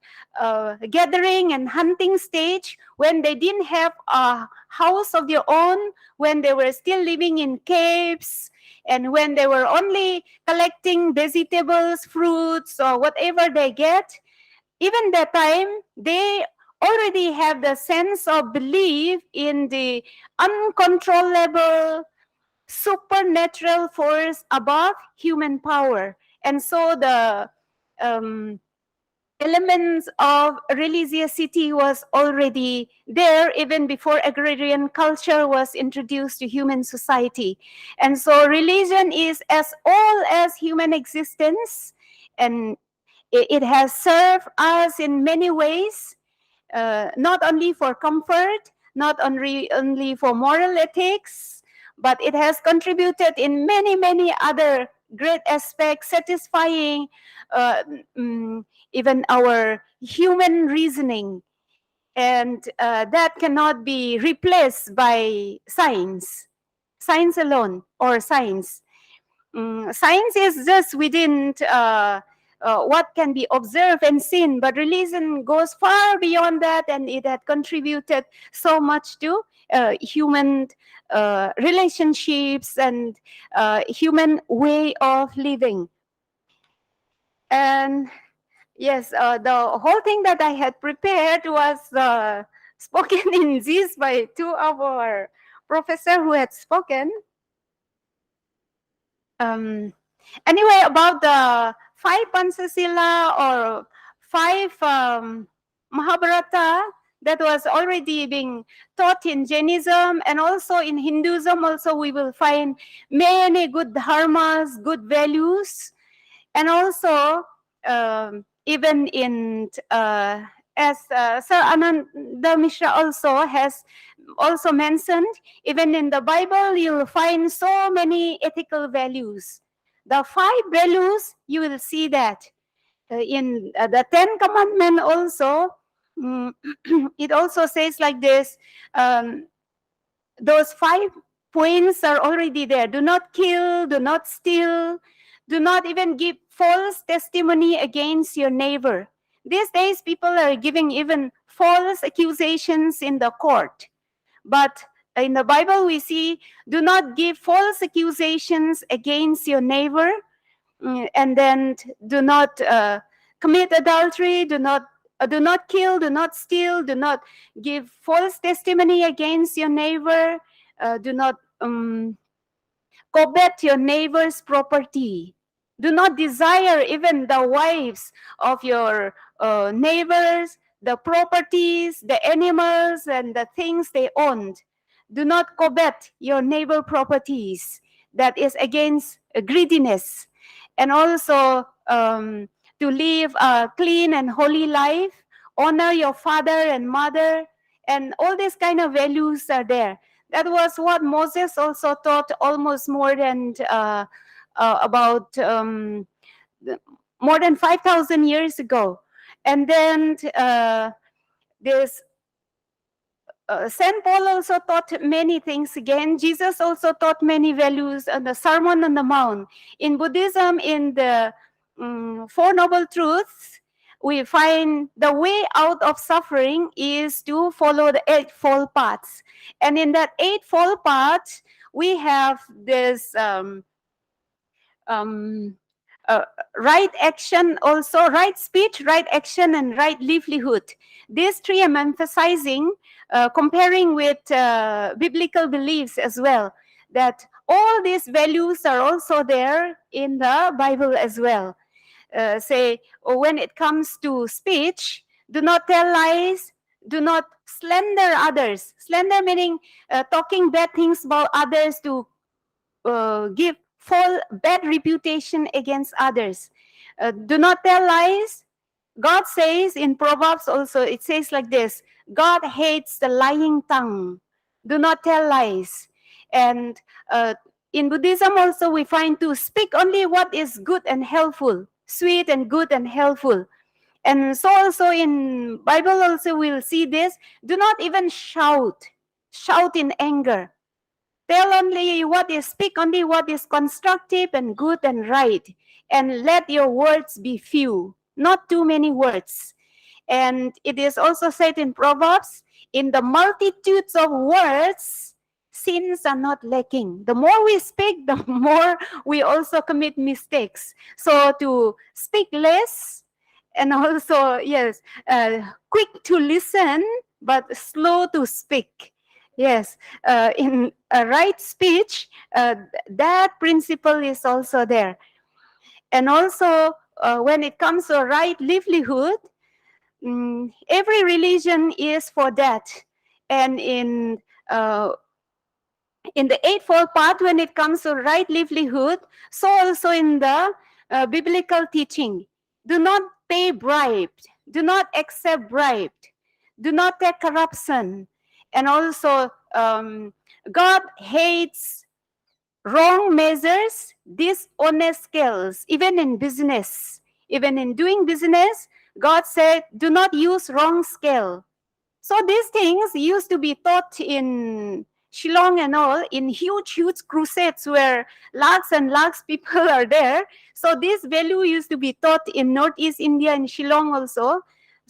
gathering and hunting stage, when they didn't have a house of their own, when they were still living in caves, and when they were only collecting vegetables, fruits, or whatever they get, even that time, they already have the sense of belief in the uncontrollable supernatural force above human power. And so the elements of religiosity was already there even before agrarian culture was introduced to human society. And so religion is as old as human existence, and it has served us in many ways, not only for comfort, not only for moral ethics, but it has contributed in many, many other great aspects, satisfying even our human reasoning. And that cannot be replaced by science alone, or science. Science is just within what can be observed and seen, but religion goes far beyond that, and it had contributed so much to human relationships and human way of living. And yes, the whole thing that I had prepared was spoken in this by two of our professors who had spoken. Anyway, about the 5 Pancasila or 5 Mahabharata that was already being taught in Jainism, and also in Hinduism also we will find many good dharmas, good values. And also, even in as Sir Ananda Mishra also has also mentioned, even in the Bible, you'll find so many ethical values. The 5 values, you will see that. In the 10 Commandments also, it also says like this, those 5 points are already there. Do not kill, do not steal, do not even give false testimony against your neighbor. These days, people are giving even false accusations in the court. But in the Bible, we see, do not give false accusations against your neighbor, and then do not commit adultery, do not kill, do not steal, do not give false testimony against your neighbor, do not covet your neighbor's property. Do not desire even the wives of your neighbors, the properties, the animals, and the things they owned. Do not covet your neighbor properties. That is against greediness. And also to live a clean and holy life, honor your father and mother, and all these kind of values are there. That was what Moses also taught almost more than more than 5,000 years ago. And then this St. Paul also taught many things again. Jesus also taught many values on the Sermon on the Mount. In Buddhism, in the Four Noble Truths, we find the way out of suffering is to follow the Eightfold Paths. And in that Eightfold Path, we have this right action, also right speech, right action, and right livelihood. These 3 I'm emphasizing, comparing with biblical beliefs as well, that all these values are also there in the Bible as well. Say, when it comes to speech, do not tell lies, do not slander others. Slander meaning talking bad things about others to give bad reputation against others. Do not tell lies. God says in Proverbs also, it says like this, God hates the lying tongue. Do not tell lies. And in Buddhism also we find to speak only what is good and helpful, sweet and good and helpful. And so also in Bible also we'll see this, do not even shout in anger. Speak only what is constructive and good and right, and let your words be few, not too many words. And it is also said in Proverbs, in the multitudes of words, sins are not lacking. The more we speak, the more we also commit mistakes. So to speak less, and also, yes, quick to listen, but slow to speak. Yes, in a right speech, that principle is also there. And also, when it comes to right livelihood, every religion is for that. And in the Eightfold Path, when it comes to right livelihood, so also in the biblical teaching, do not pay bribe, do not accept bribe, do not take corruption. And also, God hates wrong measures, dishonest scales, even in business. Even in doing business, God said, do not use wrong scale. So these things used to be taught in Shillong and all, in huge crusades where lakhs and lakhs people are there. So this value used to be taught in Northeast India and Shillong also.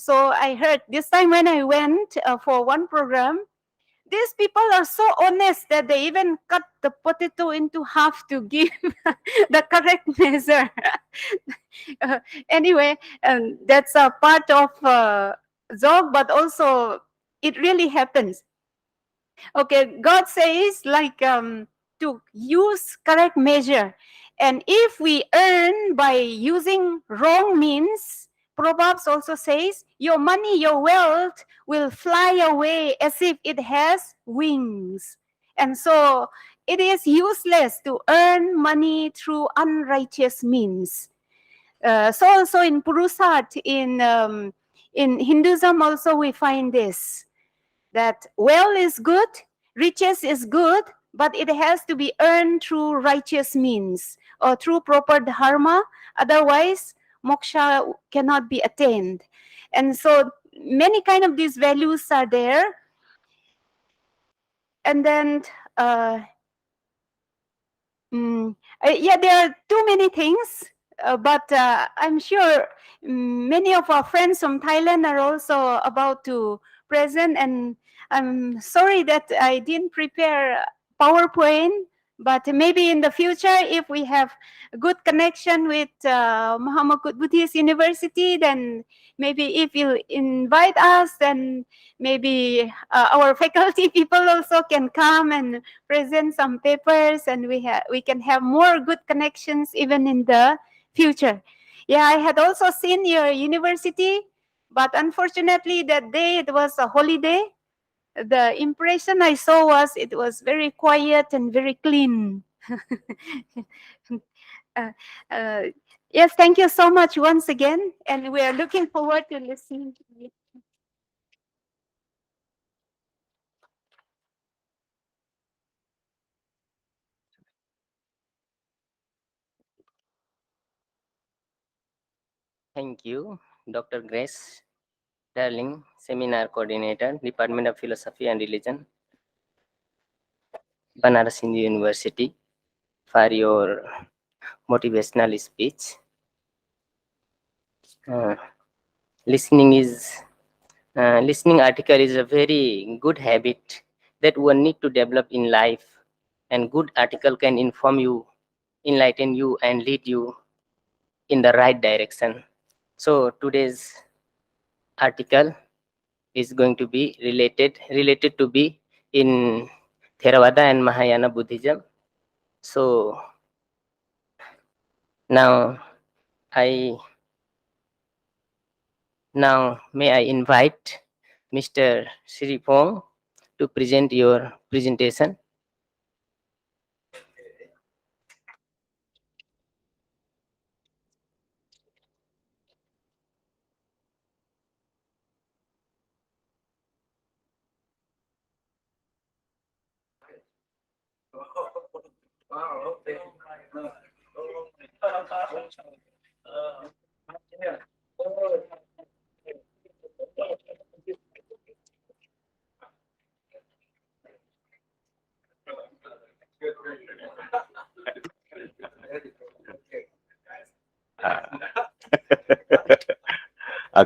So I heard this time when I went for one program, these people are so honest that they even cut the potato into half to give the correct measure. Anyway, that's a part of joke, but also it really happens. Okay, God says like to use correct measure. And if we earn by using wrong means, Proverbs also says, your money, your wealth will fly away as if it has wings. And so it is useless to earn money through unrighteous means. So also in Purushat, in Hinduism also we find this, that wealth is good, riches is good, but it has to be earned through righteous means or through proper dharma. Otherwise, moksha cannot be attained. And so many kind of these values are there. And then, yeah, there are too many things, but I'm sure many of our friends from Thailand are also about to present, and I'm sorry that I didn't prepare PowerPoint, but maybe in the future, if we have a good connection with Mahamukut Buddhist University, then maybe if you invite us, then maybe our faculty people also can come and present some papers, and we can have more good connections even in the future. Yeah, I had also seen your university, but unfortunately that day it was a holiday. The impression I saw was it was very quiet and very clean. Yes, thank you so much once again, and we are looking forward to listening to you. Thank you, Dr. Grace Darling, Seminar Coordinator, Department of Philosophy and Religion, Banaras Hindu University, for your motivational speech. Listening article is a very good habit that one need to develop in life, and good article can inform you, enlighten you, and lead you in the right direction. So today's article is going to be related to be in Theravada and Mahayana Buddhism. So now may I invite Mr. Siripong to present your presentation.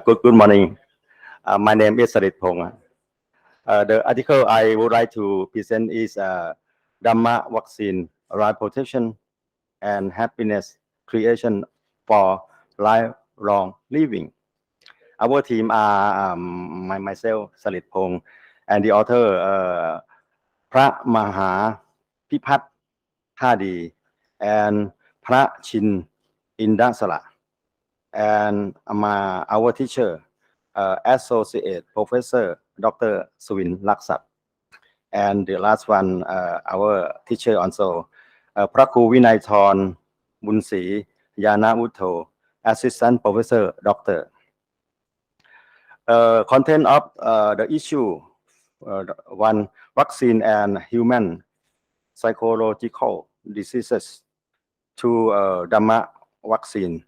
Good morning. My name is Sarit Pong. The article I would like to present is Dhamma Vaccine, Right Protection and Happiness Creation for Lifelong Living. Our team are myself, Sarit Pong, and the author, Phra Maha Pipat Thadi, and Phra Chin Indasala, and our teacher, Associate Professor Dr. Suwin Laksat. And the last one, our teacher also, Praku Vinaythorn Bunsi Yana Utto, Assistant Professor Dr. Content of the issue, one, vaccine and human psychological diseases. Two, Dhamma vaccine.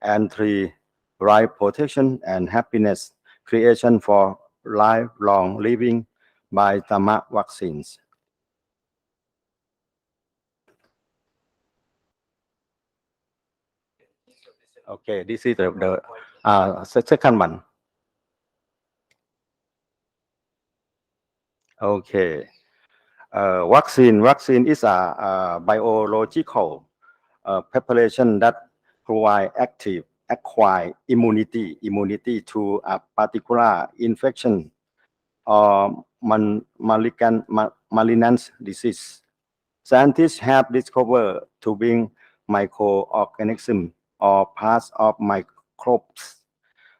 And three, right protection and happiness creation for lifelong living by Dhamma vaccines. Okay, this is the second one. Okay, vaccine is a biological preparation that provide acquired immunity to a particular infection or malignant disease. Scientists have discovered to bring microorganisms or parts of microbes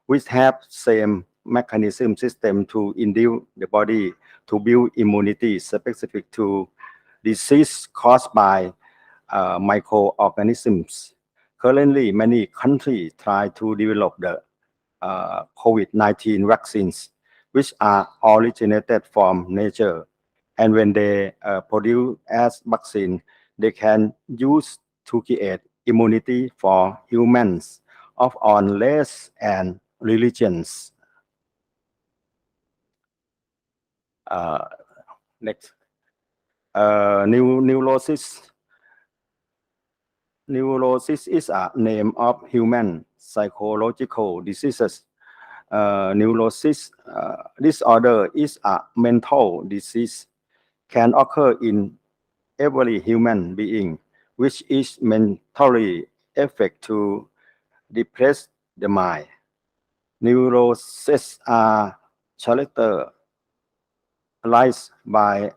which have same mechanism system to induce the body to build immunity specific to disease caused by microorganisms. Currently, many countries try to develop the COVID-19 vaccines, which are originated from nature. And when they produce as vaccine, they can use to create immunity for humans of all race and religions. Next, neurosis. Neurosis is a name of human psychological diseases. Neurosis disorder is a mental disease, can occur in every human being, which is mentally affect to depress the mind. Neuroses are characterized by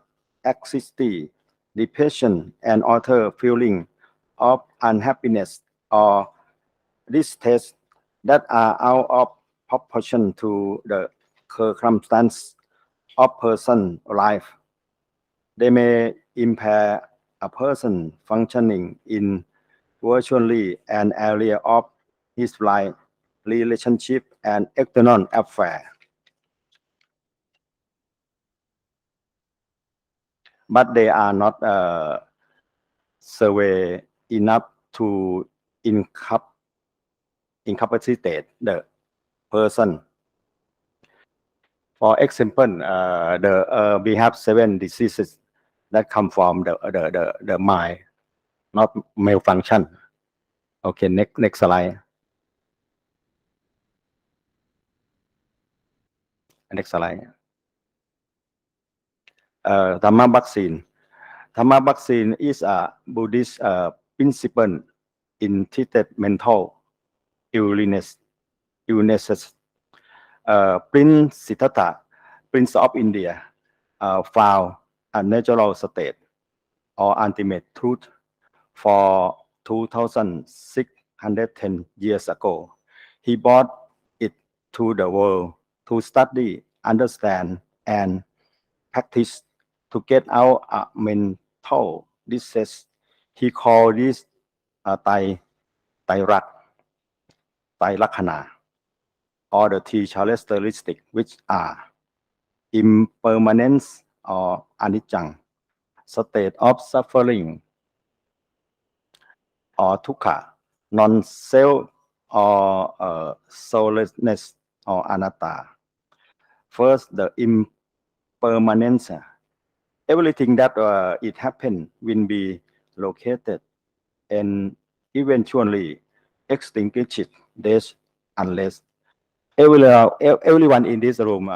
anxiety, depression, and other feeling of unhappiness or distress that are out of proportion to the circumstance of person's life. They may impair a person functioning in virtually an area of his life, relationship, and external affairs. But they are not survey enough to incapacitate the person. For example, we have 7 diseases that come from the mind, not malfunction. Okay, next slide. Next slide. Dhamma vaccine. Dhamma vaccine is a Buddhist principle in treated mental illnesses. Prince Siddhartha, Prince of India, found a natural state or ultimate truth for 2,610 years ago. He brought it to the world to study, understand, and practice to get out a mental disease. He called this Tailakhana, or the 3 characteristics, which are impermanence or anicca, state of suffering or dukkha, non-self or soullessness or anatta. First, the impermanence. Everything that it happened will be located and eventually extinguished, death, unless everyone in this room,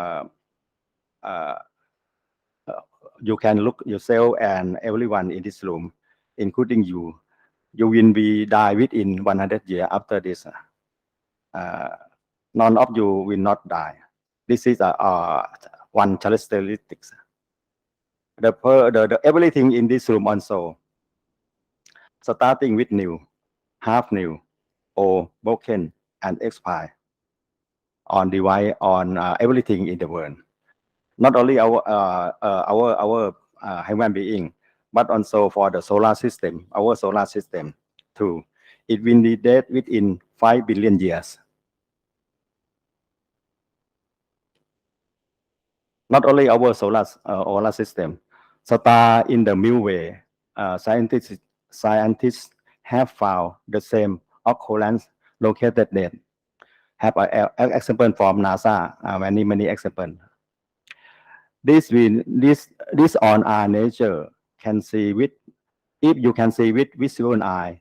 you can look yourself and everyone in this room, including you will be die within 100 years after this. None of you will not die. This is one characteristic. The everything in this room also, starting with new, half new, or broken and expire on divide on everything in the world. Not only our human being, but also for the solar system, our solar system too. It will be dead within 5 billion years. Not only our solar system, star in the Milky Way, scientists have found the same occurrence located there. Have an example from NASA, many examples. This on our nature can see with, if you can see with visual eye,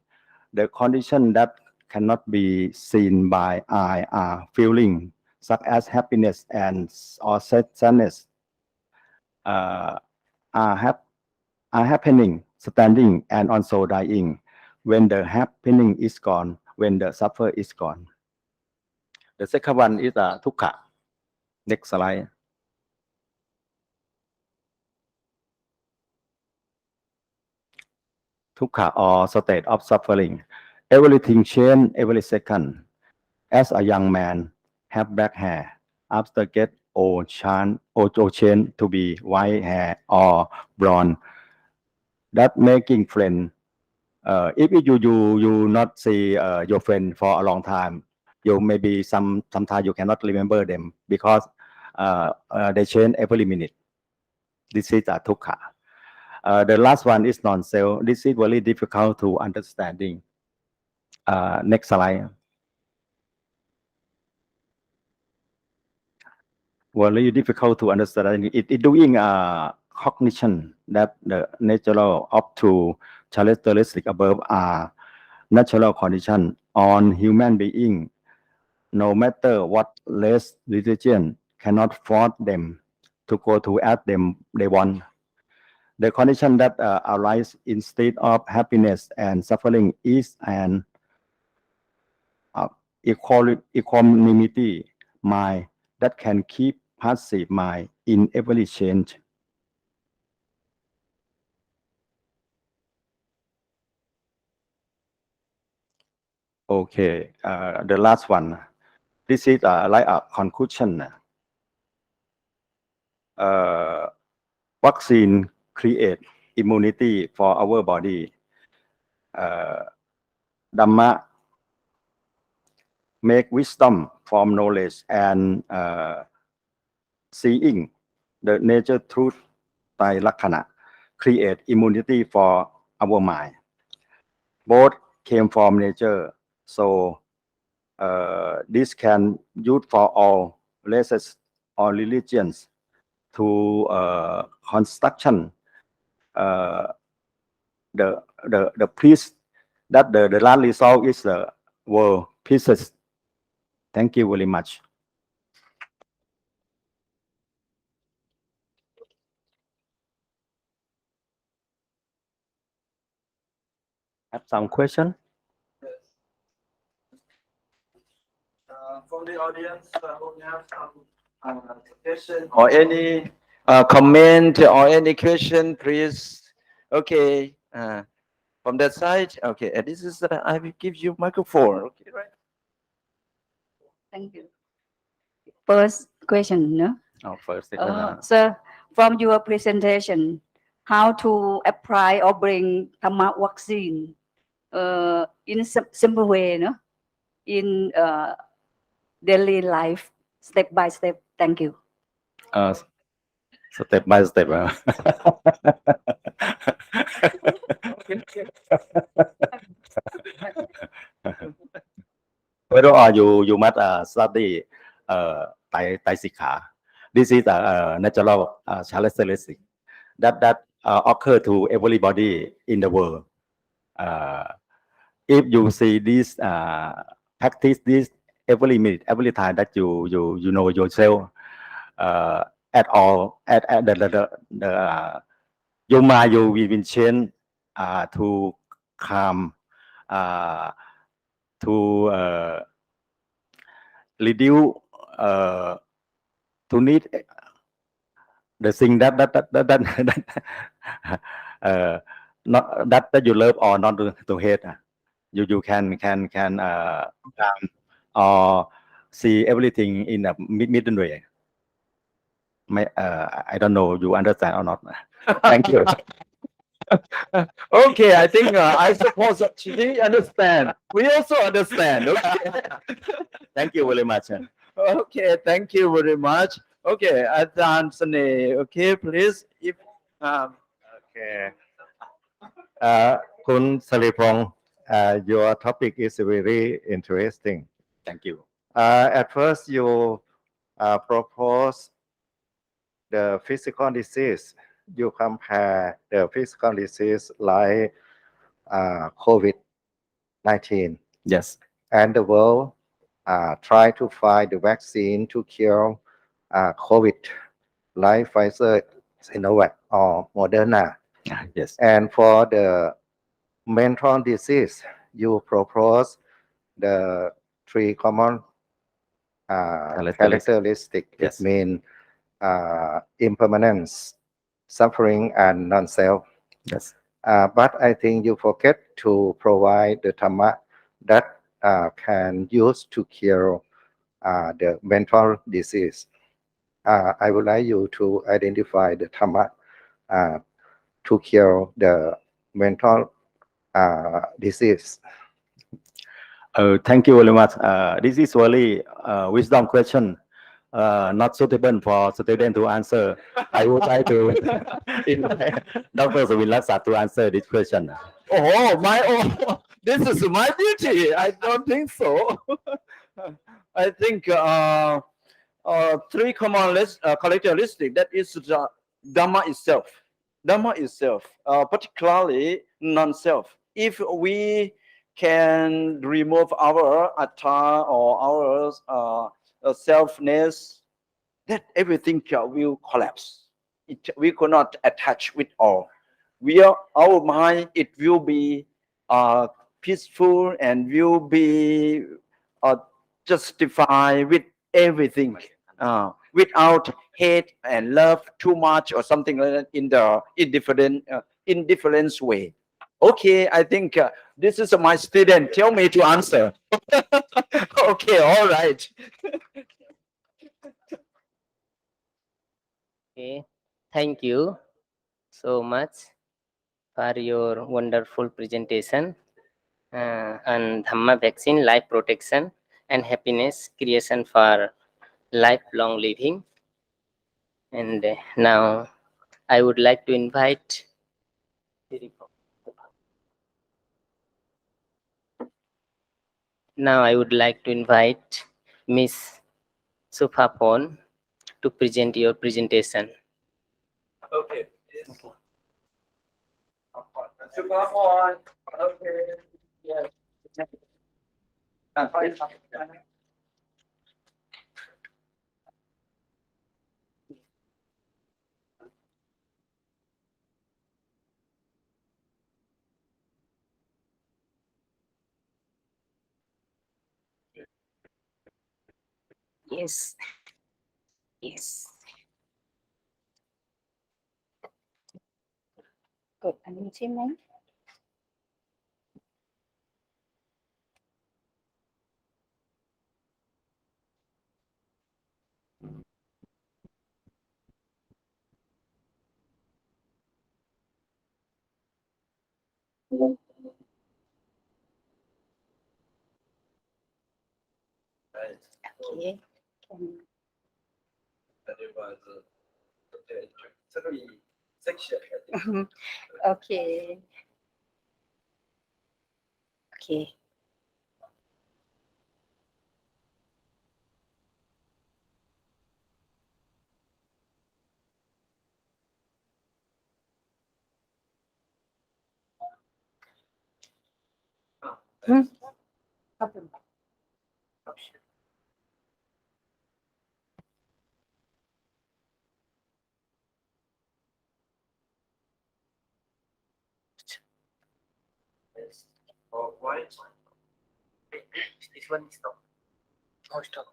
the condition that cannot be seen by eye are feeling such as happiness or sadness are happening, standing, and also dying. When the happening is gone, when the suffer is gone. The second one is dukkha. Next slide. Dukkha or state of suffering. Everything change every second. As a young man, have black hair. After get old, change to be white hair or blonde. That making friend If you not see your friend for a long time, you maybe sometimes you cannot remember them because they change every minute. This is a dukkha. The last one is non-self. This is very difficult to understanding. Next slide. Very difficult to understand. It doing cognition that the natural up to characteristic above are natural condition on human being. No matter what less religion cannot force them to go to as them they want. The condition that arise instead of happiness and suffering is an equanimity mind that can keep passive mind in every change. Okay, the last one. This is like a conclusion. Vaccine create immunity for our body. Dhamma make wisdom from knowledge and seeing the nature truth by Lakhana create immunity for our mind. Both came from nature, so this can use for all races or religions to construction the peace that the last result is the world peace. Thank you very much. Have some question? From the audience, we have some question or any comment or any question, please. Okay, from that side. Okay, and this is I will give you microphone. Okay, right. Thank you. First question, no? Oh, first. Sir, from your presentation, how to apply or bring Dhamma vaccine in simple way, no? In daily life, step by step. Thank you. Step by step. Whether you must study Tai Sikha. This is a natural characteristic that occur to everybody in the world. If you see this practice this every minute, every time that you know yourself at all at the your mind you will change to calm, to reduce to need the thing that not that you love or not to hate. You can or see everything in a middle way. I don't know you understand or not. Thank you. Okay, I think I suppose that she understand. We also understand. Okay. Thank you very much. Okay, thank you very much. Okay, Ajahn Sane. Okay, please. If Okay. Kun Saripong, your topic is very interesting. Thank you. At first, you propose the physical disease. You compare the physical disease like COVID-19. Yes. And the world try to find the vaccine to cure COVID, like Pfizer, Sinovac, or Moderna. Yes. And for the mental disease, you propose the three common characteristics. Yes. It means impermanence, suffering, and non-self. Yes. But I think you forget to provide the Dhamma that can use to cure the mental disease. I would like you to identify the Dhamma to cure the mental disease? Thank you very much. This is really wisdom question, not suitable for student to answer. I would like to invite Dr. Suvilaksa to answer this question. This is my duty. I don't think so. I think three common characteristics. That is the Dhamma itself. Dhamma itself, particularly non-self. If we can remove our atta or our selfness, that everything will collapse. We cannot attach with all. Our mind, it will be peaceful and will be justified with everything, without hate and love too much or something like that in the indifference way. Okay, I think this is my student. Tell me to answer. Okay, all right. Okay, thank you so much for your wonderful presentation on Dhamma vaccine, life protection and happiness creation for lifelong living. And now I would like to invite Miss Suphapon to present your presentation. Okay. Okay. Yes. Yes. Yes. กดอันนี้ใช่ไหม Okay. Okay. Okay. This one is stop. Oh, stop.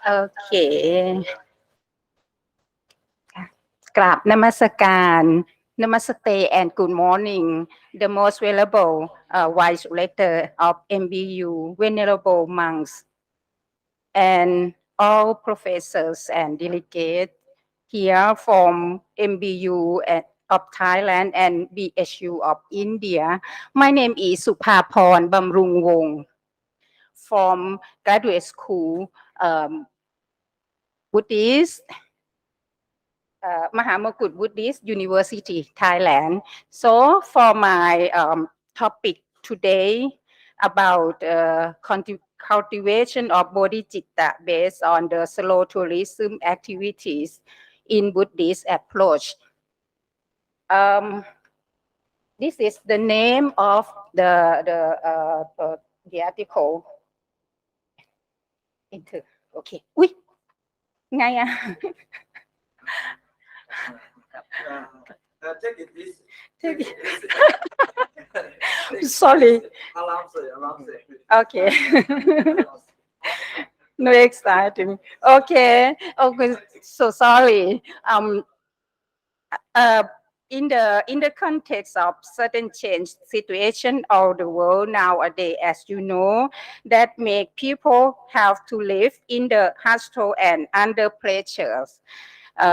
Okay. กราบนมัสการ Namaste and good morning. The most valuable Vice Rector of MBU, Venerable monks, and all professors and delegates here from MBU of Thailand and BHU of India. My name is Suphapon Bamrungwong from graduate school Buddhist, Mahamukut Buddhist University, Thailand. So for my topic today about cultivation of bodhicitta based on the slow tourism activities in Buddhist approach. This is the name of the article. Okay. อุ๊ยไงอะ Take it. Sorry. Okay. No exciting. Okay. Okay. So sorry. Uh, in the context of certain change situation of the world nowadays, as you know, that make people have to live in the hustle and under pressures.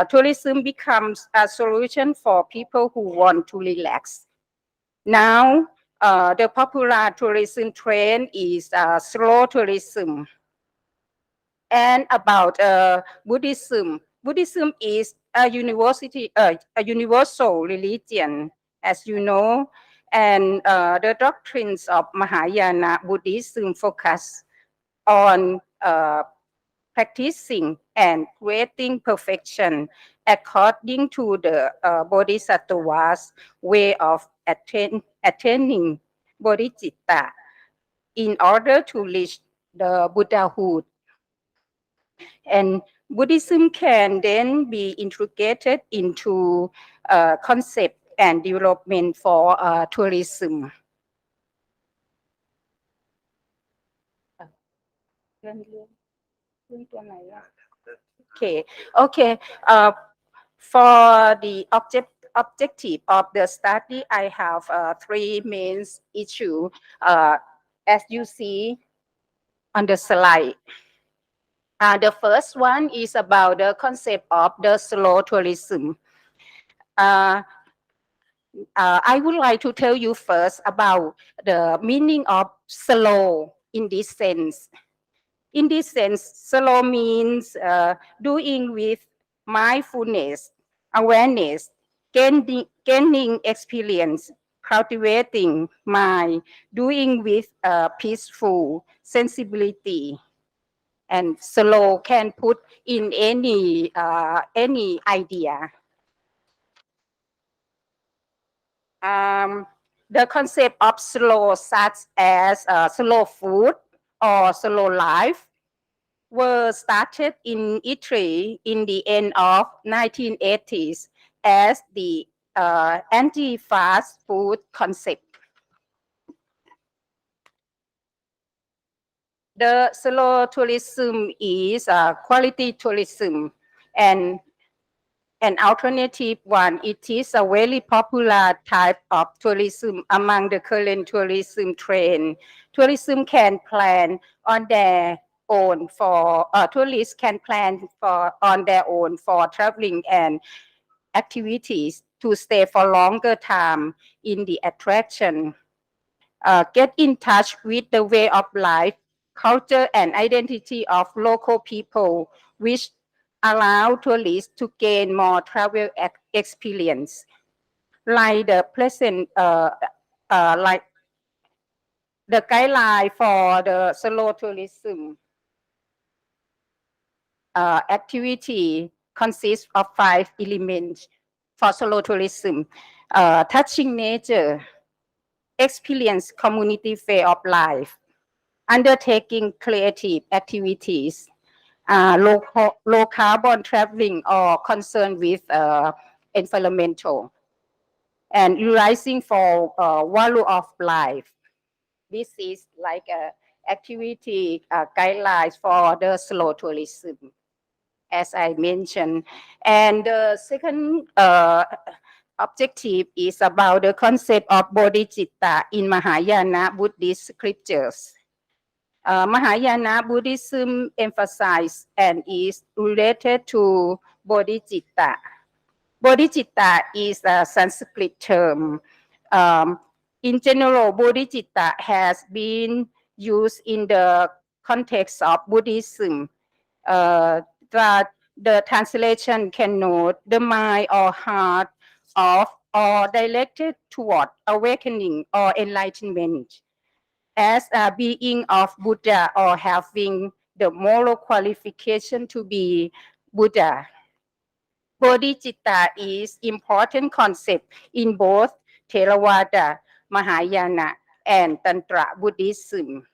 Tourism becomes a solution for people who want to relax. Now, the popular tourism trend is slow tourism. And about Buddhism. Buddhism is a universal religion, as you know, and the doctrines of Mahayana Buddhism focus on practicing and creating perfection according to the Bodhisattva's way of attaining bodhicitta in order to reach the Buddhahood. And Buddhism can then be integrated into concept and development for tourism. Okay. For the objective of the study, I have three main issues, as you see on the slide. The first one is about the concept of the slow tourism. I would like to tell you first about the meaning of slow in this sense. In this sense, slow means doing with mindfulness, awareness, gaining experience, cultivating mind, doing with peaceful sensibility. And slow can put in any idea. The concept of slow, such as slow food or slow life, were started in Italy in the end of 1980s as the anti-fast food concept. The slow tourism is quality tourism, and an alternative one. It is a very popular type of tourism among the current tourism trend. Tourism can plan on their own for tourists can plan on their own for traveling and activities to stay for longer time in the attraction. Get in touch with the way of life, culture, and identity of local people, which allow tourists to gain more travel experience. Like the present, like the guideline for the slow tourism activity consists of 5 elements for slow tourism: touching nature, experience community way of life, undertaking creative activities, low carbon traveling or concern with environmental, and realizing for value of life. This is like a activity guidelines for the slow tourism, as I mentioned. And the second objective is about the concept of bodhicitta in Mahayana Buddhist scriptures. Mahayana Buddhism emphasizes and is related to bodhicitta. Bodhicitta is a Sanskrit term. In general, bodhicitta has been used in the context of Buddhism. The translation can note the mind or heart of or directed toward awakening or enlightenment as a being of Buddha or having the moral qualification to be Buddha. Bodhicitta is important concept in both Theravada, Mahayana, and Tantra Buddhism.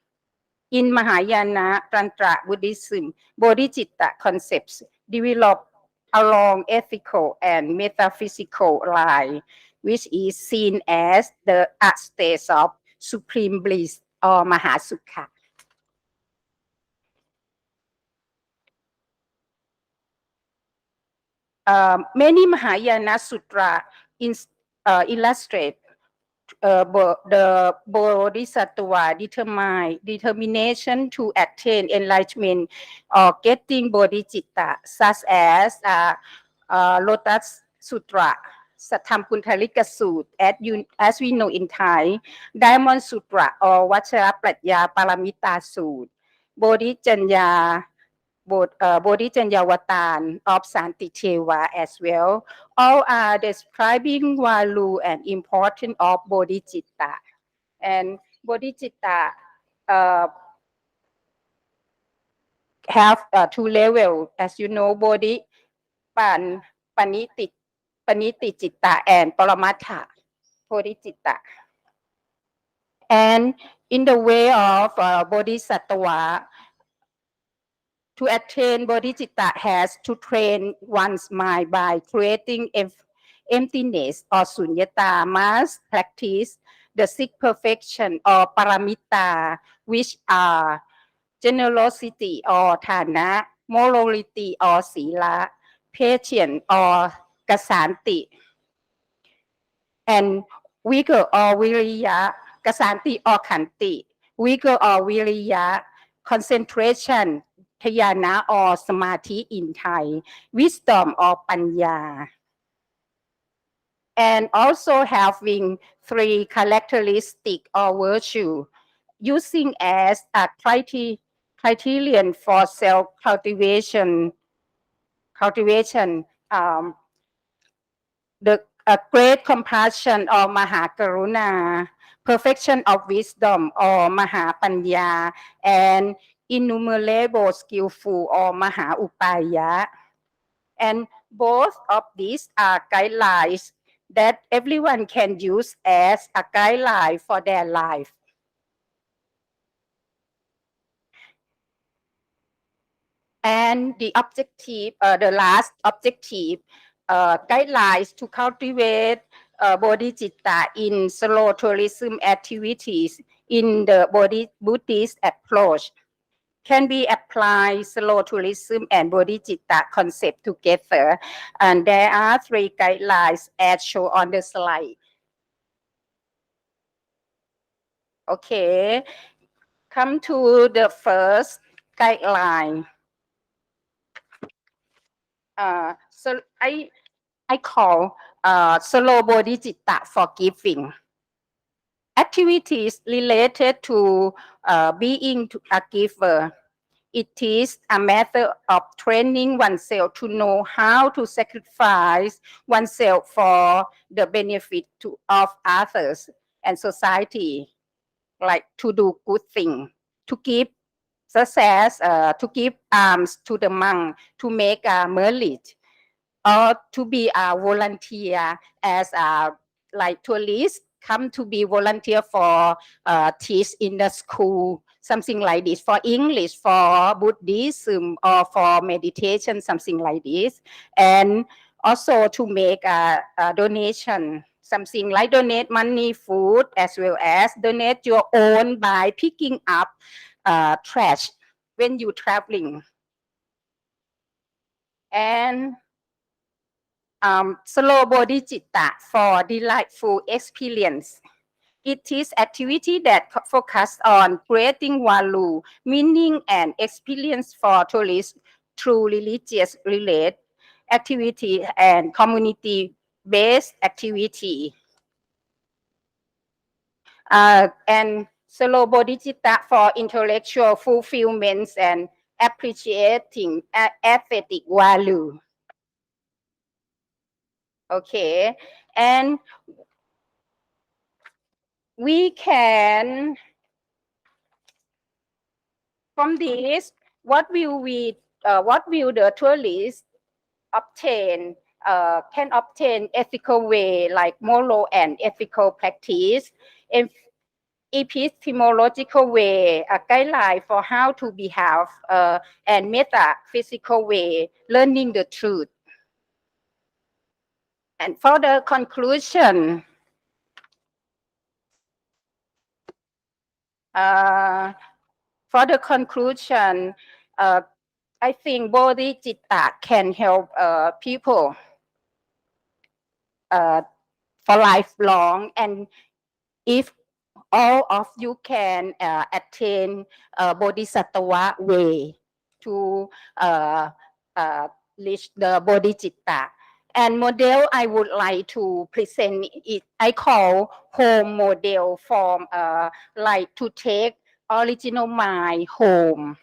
In Mahayana Tantra Buddhism, bodhicitta concepts develop along ethical and metaphysical line, which is seen as the state of supreme bliss or Mahasukha. Many Mahayana Sutra illustrate the Bodhisattva determination to attain enlightenment or getting bodhicitta, such as Lotus Sutra, Satthampuntalika Sutra, as we know in Thai, Diamond Sutra or Vajra Pratya Paramita Sutra, Bodhicanyavatan of Santiteva as well. All are describing value and importance of bodhicitta. And bodhicitta have two levels, as you know, bodhi, paniti citta, and paramatha bodhicitta. And in the way of bodhisattva, to attain bodhicitta has to train one's mind by creating emptiness or sunyata, must practice the six perfection or paramita, which are generosity or thana, morality or sila, patience or kasanti, and vigor or viriya, kasanti or kanti, vigor or viriya, concentration, Dhyana or Samadhi in Thai, wisdom or Panya. And also having three characteristics or virtue, using as a criterion for self-cultivation, the great compassion or Mahakaruna, perfection of wisdom or Mahapanya, and innumerable skillful or Maha Upaya. And both of these are guidelines that everyone can use as a guideline for their life. And the objective, the last objective, guidelines to cultivate bodhicitta in slow tourism activities in the Buddhist approach can be applied slow tourism and bodhicitta concept together. And there are three guidelines as shown on the slide. Okay, come to the first guideline. So I call slow bodhicitta for giving. Activities related to being a giver. It is a method of training oneself to know how to sacrifice oneself for the benefit of others and society, like to do good things, to give, such as to give alms to the monk, to make a merit, or to be a volunteer as a like tourist come to be volunteer for teach in the school, something like this, for English, for Buddhism, or for meditation, something like this. And also to make a donation, something like donate money, food, as well as donate your own by picking up trash when you're traveling. And slow bodhicitta for delightful experience. It is activity that focus on creating value, meaning, and experience for tourists through religious related activity and community-based activity. And slow bodhicitta for intellectual fulfillments and appreciating aesthetic value. Okay, and we can, from this, what will the tourist obtain, can obtain ethical way, like moral and ethical practice, and epistemological way, a guideline for how to behave, and metaphysical way, learning the truth. And for the conclusion, uh, I think bodhicitta can help people for lifelong, and if all of you can attain bodhisattva way to reach the bodhicitta. And model I would like to present it, I call home model from like to take original mind home.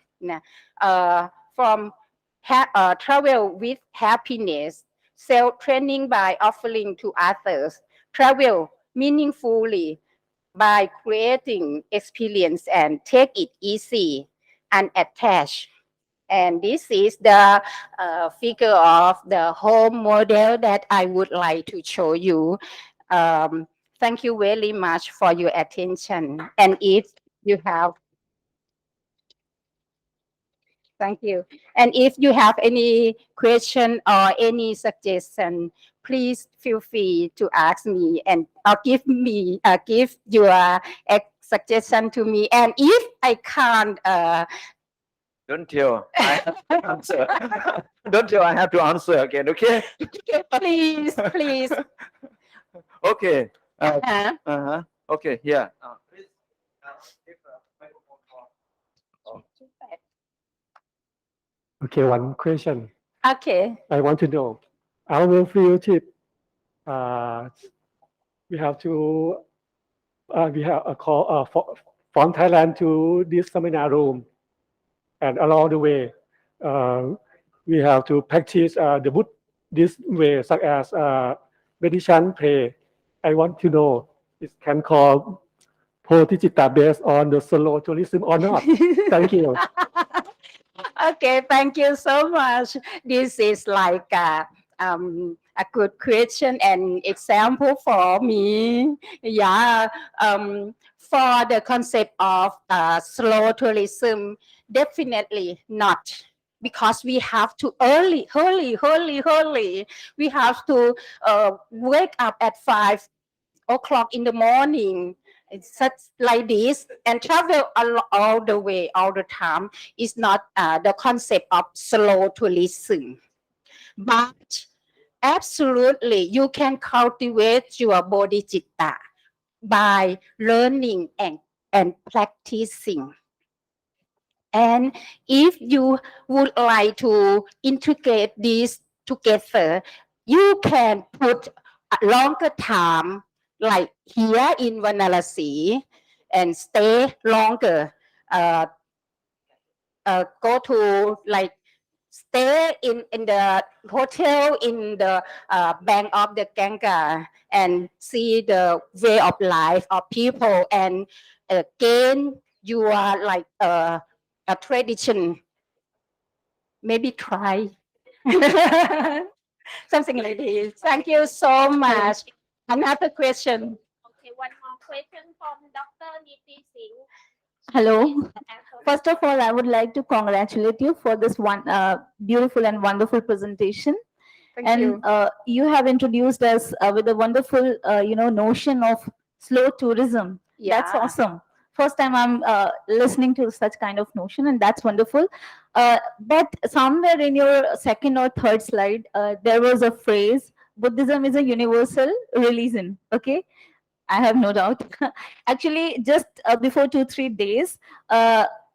From travel with happiness, self-training by offering to others, travel meaningfully by creating experience and take it easy, unattached. And this is the figure of the home model that I would like to show you. Thank you very much for your attention. And if you have Thank you. And if you have any question or any suggestion, please feel free to ask me and give your suggestion to me. And if I can't, Don't tell. I have to answer. Don't tell. I have to answer again. Okay. please. Okay. Uh-huh. Okay. Yeah. Okay, one question. Okay. I want to know our field trip. We have a call from Thailand to this seminar room, and along the way, we have to practice the Buddhist way, such as meditation, pray. I want to know it can call Bodhicitta based on the slow tourism or not. Thank you. Okay, thank you so much. This is like a good question and example for me. Yeah, for the concept of slow tourism, definitely not. Because we have to hurry. We have to wake up at 5 o'clock in the morning. It's such like this and travel all the way, all the time is not the concept of slow tourism. But absolutely, you can cultivate your bodhicitta by learning and practicing. And if you would like to integrate this together, you can put a longer time like here in Varanasi and stay longer. Go to like stay in the hotel in the bank of the Ganga and see the way of life of people and gain your like a tradition. Maybe try something like this. Thank you so much. Another question. Okay, one more question from Dr. Niti Singh. Hello. First of all, I would like to congratulate you for this one beautiful and wonderful presentation. Thank you. You have introduced us with a wonderful, notion of slow tourism. Yeah. That's awesome. First time I'm listening to such kind of notion, and that's wonderful. But somewhere in your second or third slide, there was a phrase, Buddhism is a universal religion. Okay. I have no doubt. Actually, just before 2-3 days,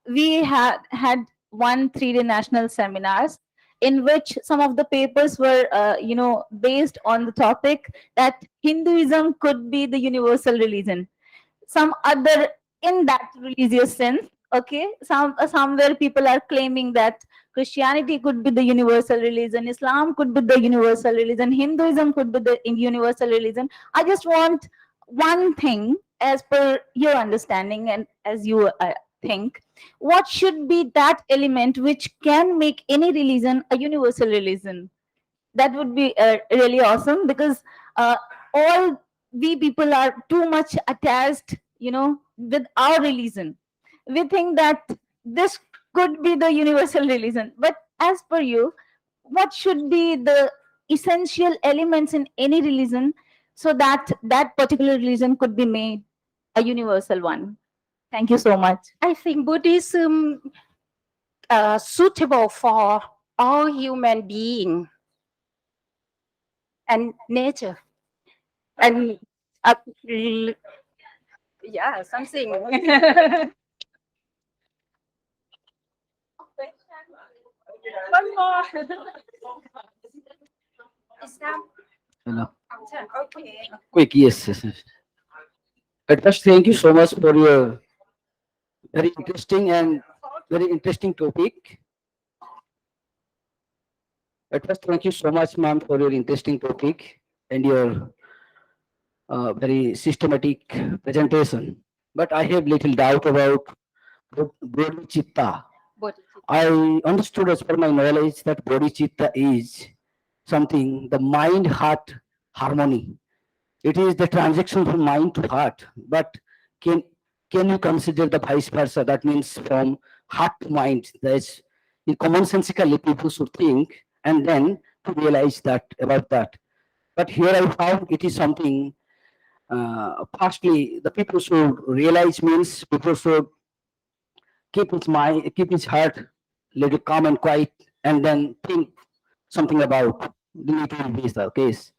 we had 1 3-day national seminars in which some of the papers were, based on the topic that Hinduism could be the universal religion. Some other in that religious sense, okay, somewhere people are claiming that Christianity could be the universal religion, Islam could be the universal religion, Hinduism could be the universal religion. I just want one thing, as per your understanding and as you think, what should be that element which can make any religion a universal religion? That would be really awesome, because all we people are too much attached, with our religion. We think that this could be the universal religion, but as per you, what should be the essential elements in any religion so that that particular religion could be made a universal one? Thank you so much. I think Buddhism suitable for all human being and nature and yeah, something. One more. Is that Hello. okay? Quick, yes. At first, thank you so much for your very interesting topic. At first, thank you so much, ma'am, for your interesting topic and your very systematic presentation. But I have little doubt about bodhicitta. I understood as per my knowledge that bodhicitta is something, the mind-heart harmony. It is the transaction from mind to heart. But can you consider the vice versa? That means from heart to mind. That's commonsensically people should think and then to realize that about that. But here I found it is something. Firstly, the people should realize means people should keep his heart little calm and quiet, and then think something about the little is the case.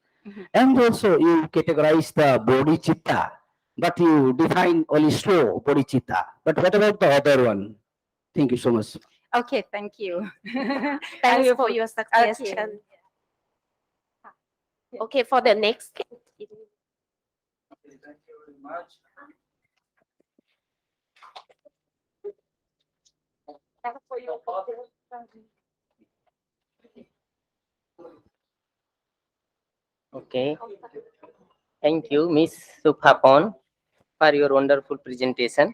And also you categorize the body chitta, but you define only slow body chitta. But what about the other one? Thank you so much. Okay, thank you. Thanks for your suggestion. Okay. Okay, for the next. Thanks for your Okay. Thank you, Miss Suphapon, for your wonderful presentation.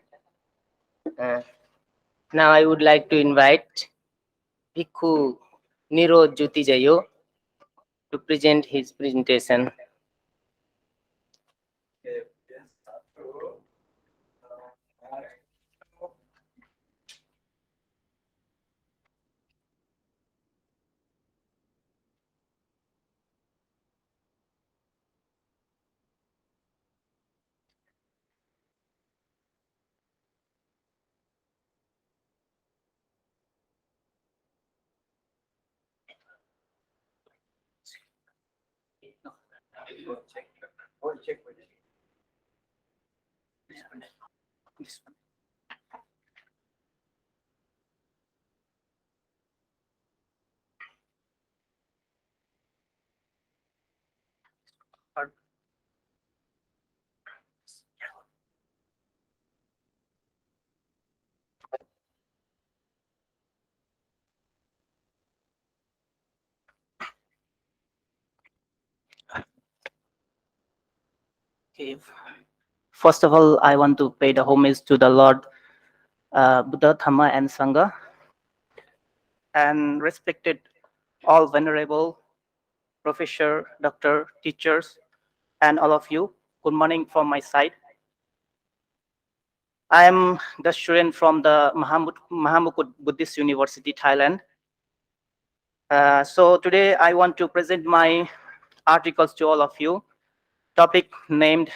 Now I would like to invite Bhikkhu Niro Jyotijayo to present his presentation. Okay. First of all, I want to pay the homage to the Lord Buddha, Dhamma, and Sangha, and respected all venerable professor, doctor, teachers, and all of you. Good morning from my side. I am the student from the Mahamukut Buddhist University, Thailand. So today I want to present my articles to all of you. Topic named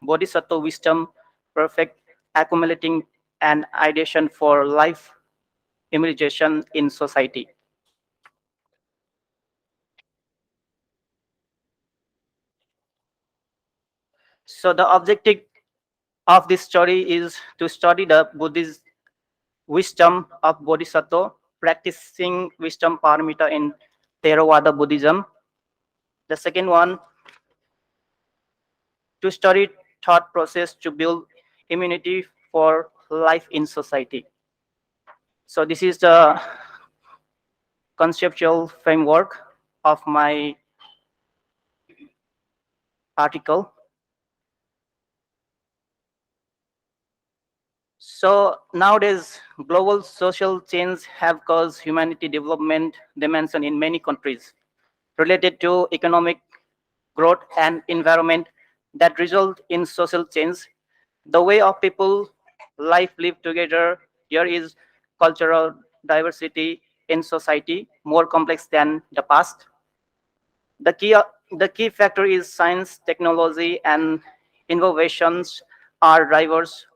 Bodhisattva Wisdom, Perfect, Accumulating an Ideation for Life Immigration in Society. So the objective of this story is to study the Buddhist wisdom of Bodhisattva, practicing wisdom paramita in Theravada Buddhism. The second one, to study thought process to build immunity for life in society. So this is the conceptual framework of my article. So nowadays, global social change have caused humanity development dimension in many countries related to economic growth and environment that result in social change. The way of people life live together, here is cultural diversity in society more complex than the past. The key factor is science, technology, and innovations are drivers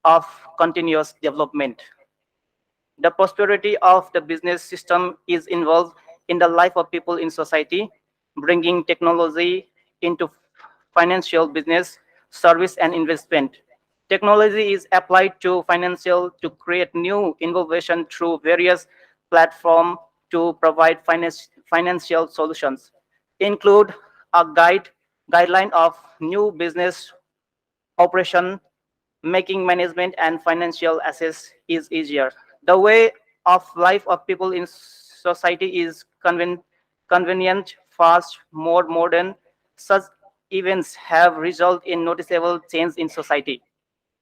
of continuous development. The prosperity of the business system is involved in the life of people in society, bringing technology into financial business, service, and investment. Technology is applied to financial to create new innovation through various platforms to provide financial solutions. Include a guideline of new business operation, making management and financial access is easier. The way of life of people in society is convenient, fast, more modern. Such events have resulted in noticeable change in society.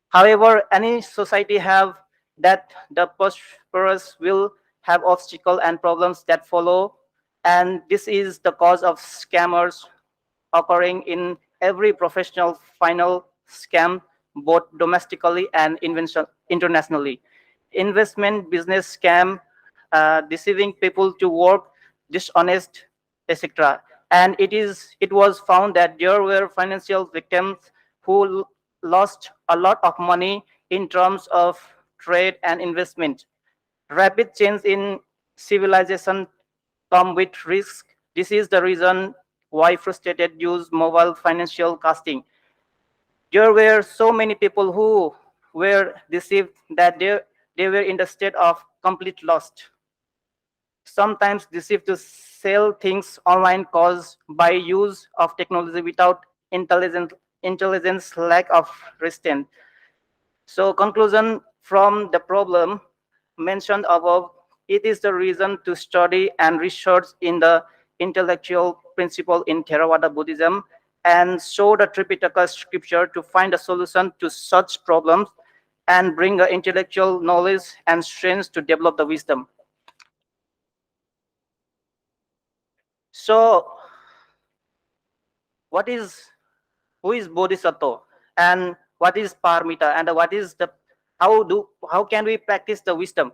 However, any society have that the prosperous will have obstacles and problems that follow, and this is the cause of scammers occurring in every professional final scam, both domestically and internationally. Investment business scam, deceiving people to work, dishonest, etc. And it was found that there were financial victims who lost a lot of money in terms of trade and investment. Rapid change in civilization come with risk. This is the reason why frustrated use mobile financial casting. There were so many people who were deceived that they were in the state of complete lost. Sometimes deceived to sell things online caused by use of technology without intelligence, lack of restraint. So conclusion from the problem mentioned above, it is the reason to study and research in the intellectual principle in Theravada Buddhism and show the Tripitaka scripture to find a solution to such problems and bring the intellectual knowledge and strength to develop the wisdom. So, who is Bodhisattva and what is Paramita and what is the how can we practice the wisdom?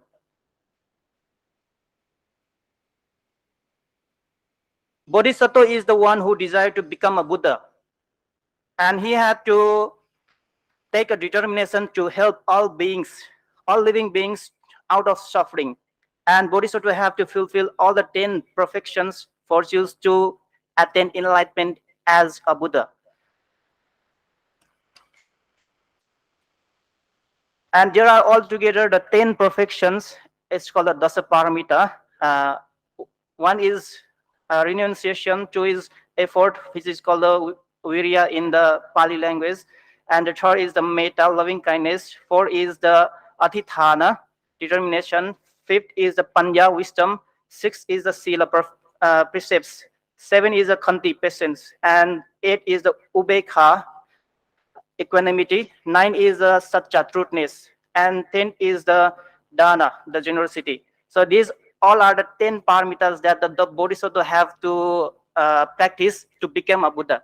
Bodhisattva is the one who desired to become a Buddha, and he had to take a determination to help all beings, all living beings out of suffering. And Bodhisattva have to fulfill all the 10 perfections virtues to attain enlightenment as a Buddha. And there are altogether the 10 perfections. It's called the Dasa Paramita. One is renunciation, two is effort, which is called the virya in the Pali language, and the third is the metta, loving kindness. Four is the atithana, determination. Fifth is the panya, wisdom. Six is the sila, precepts. Seven is the khanti, patience, and eight is the ubekha, equanimity. Nine is the satya, truthness, and 10 is the dana, the generosity. So these all are the 10 paramitas that the Bodhisattva have to practice to become a Buddha.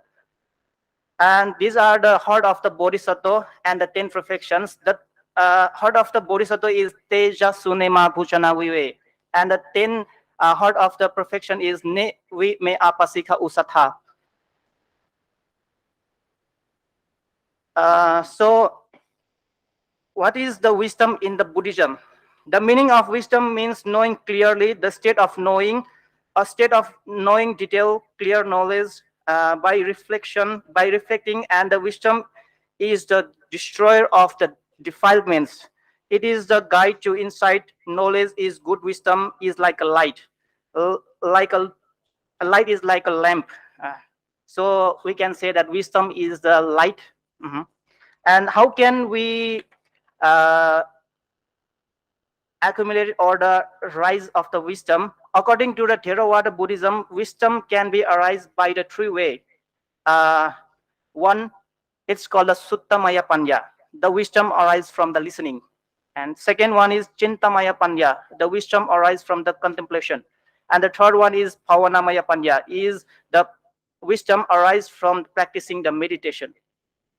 And these are the heart of the Bodhisattva and the 10 perfections. The heart of the Bodhisattva is Teja Sunema Bhuchana Vive. And the 10 heart of the perfection is Ne Vi Me Apasika Usatha. So, what is the wisdom in the Buddhism? The meaning of wisdom means knowing clearly, the state of knowing, a state of knowing detail, clear knowledge by reflecting, and the wisdom is the destroyer of the defilements. It is the guide to insight. Knowledge is good. Wisdom is like a light. Like a light is like a lamp. So we can say that wisdom is the light. And how can we accumulate or the rise of the wisdom? According to the Theravada Buddhism, wisdom can be arise by the three way. One, it's called the Suttamaya Panya. The wisdom arises from the listening. And second one is Chintamaya Panya. The wisdom arises from the contemplation. And the third one is Pavanamaya Panya. Is the wisdom arises from practicing the meditation.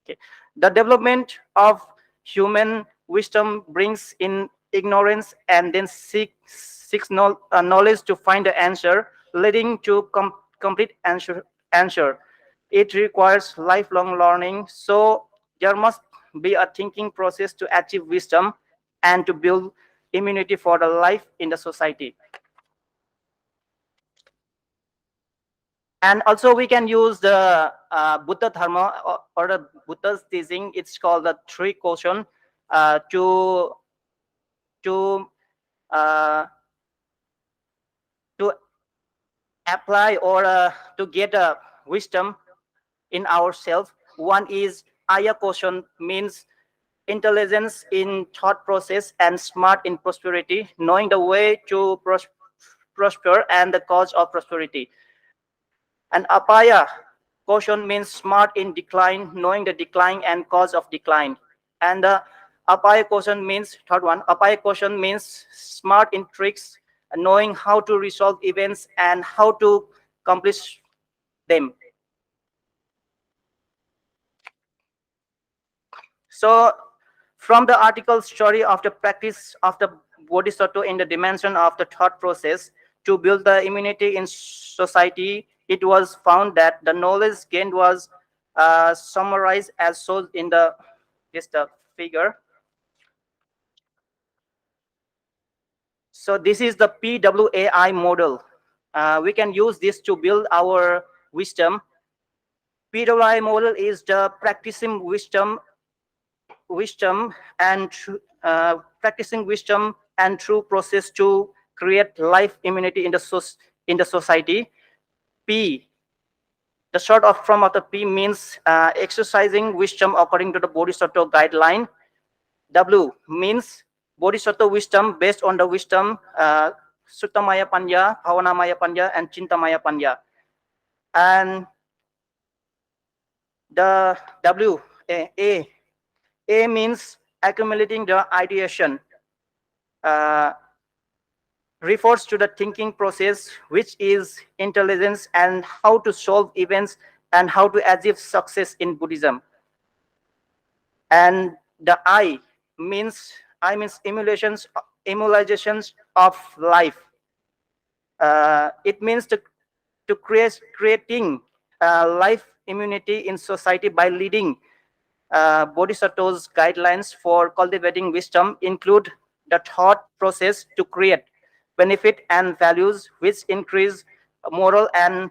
Okay. The development of human wisdom brings in ignorance and then seeks knowledge to find the answer, leading to complete answer. It requires lifelong learning. So there must be a thinking process to achieve wisdom and to build immunity for the life in the society. And also we can use the Buddha Dharma or the Buddha's teaching. It's called the three caution to uh, to apply or to get a wisdom in ourselves. One is Aya caution, means intelligence in thought process and smart in prosperity, knowing the way to prosper and the cause of prosperity. And Apaya caution means smart in decline, knowing the decline and cause of decline. And the Apaya caution means, third one, Apaya caution means smart in tricks, knowing how to resolve events and how to accomplish them. So from the article story of the practice of the Bodhisattva in the dimension of the thought process to build the immunity in society, it was found that the knowledge gained was summarized as shown in the figure. So this is the PWAI model. We can use this to build our wisdom. PWAI model is the practicing wisdom and practicing wisdom and true process to create life immunity in the society. P, the short of form of the P means exercising wisdom according to the Bodhisattva guideline. W means Bodhisattva wisdom based on the wisdom Suttamaya Panya, Bhavanamaya Panya, and Chintamaya Panya. And the W, A means accumulating the ideation. Refers to the thinking process, which is intelligence and how to solve events and how to achieve success in Buddhism. And the I means emulations of life. It means to creating life immunity in society by leading. Bodhisattva's guidelines for cultivating wisdom include the thought process to create benefit and values which increase moral and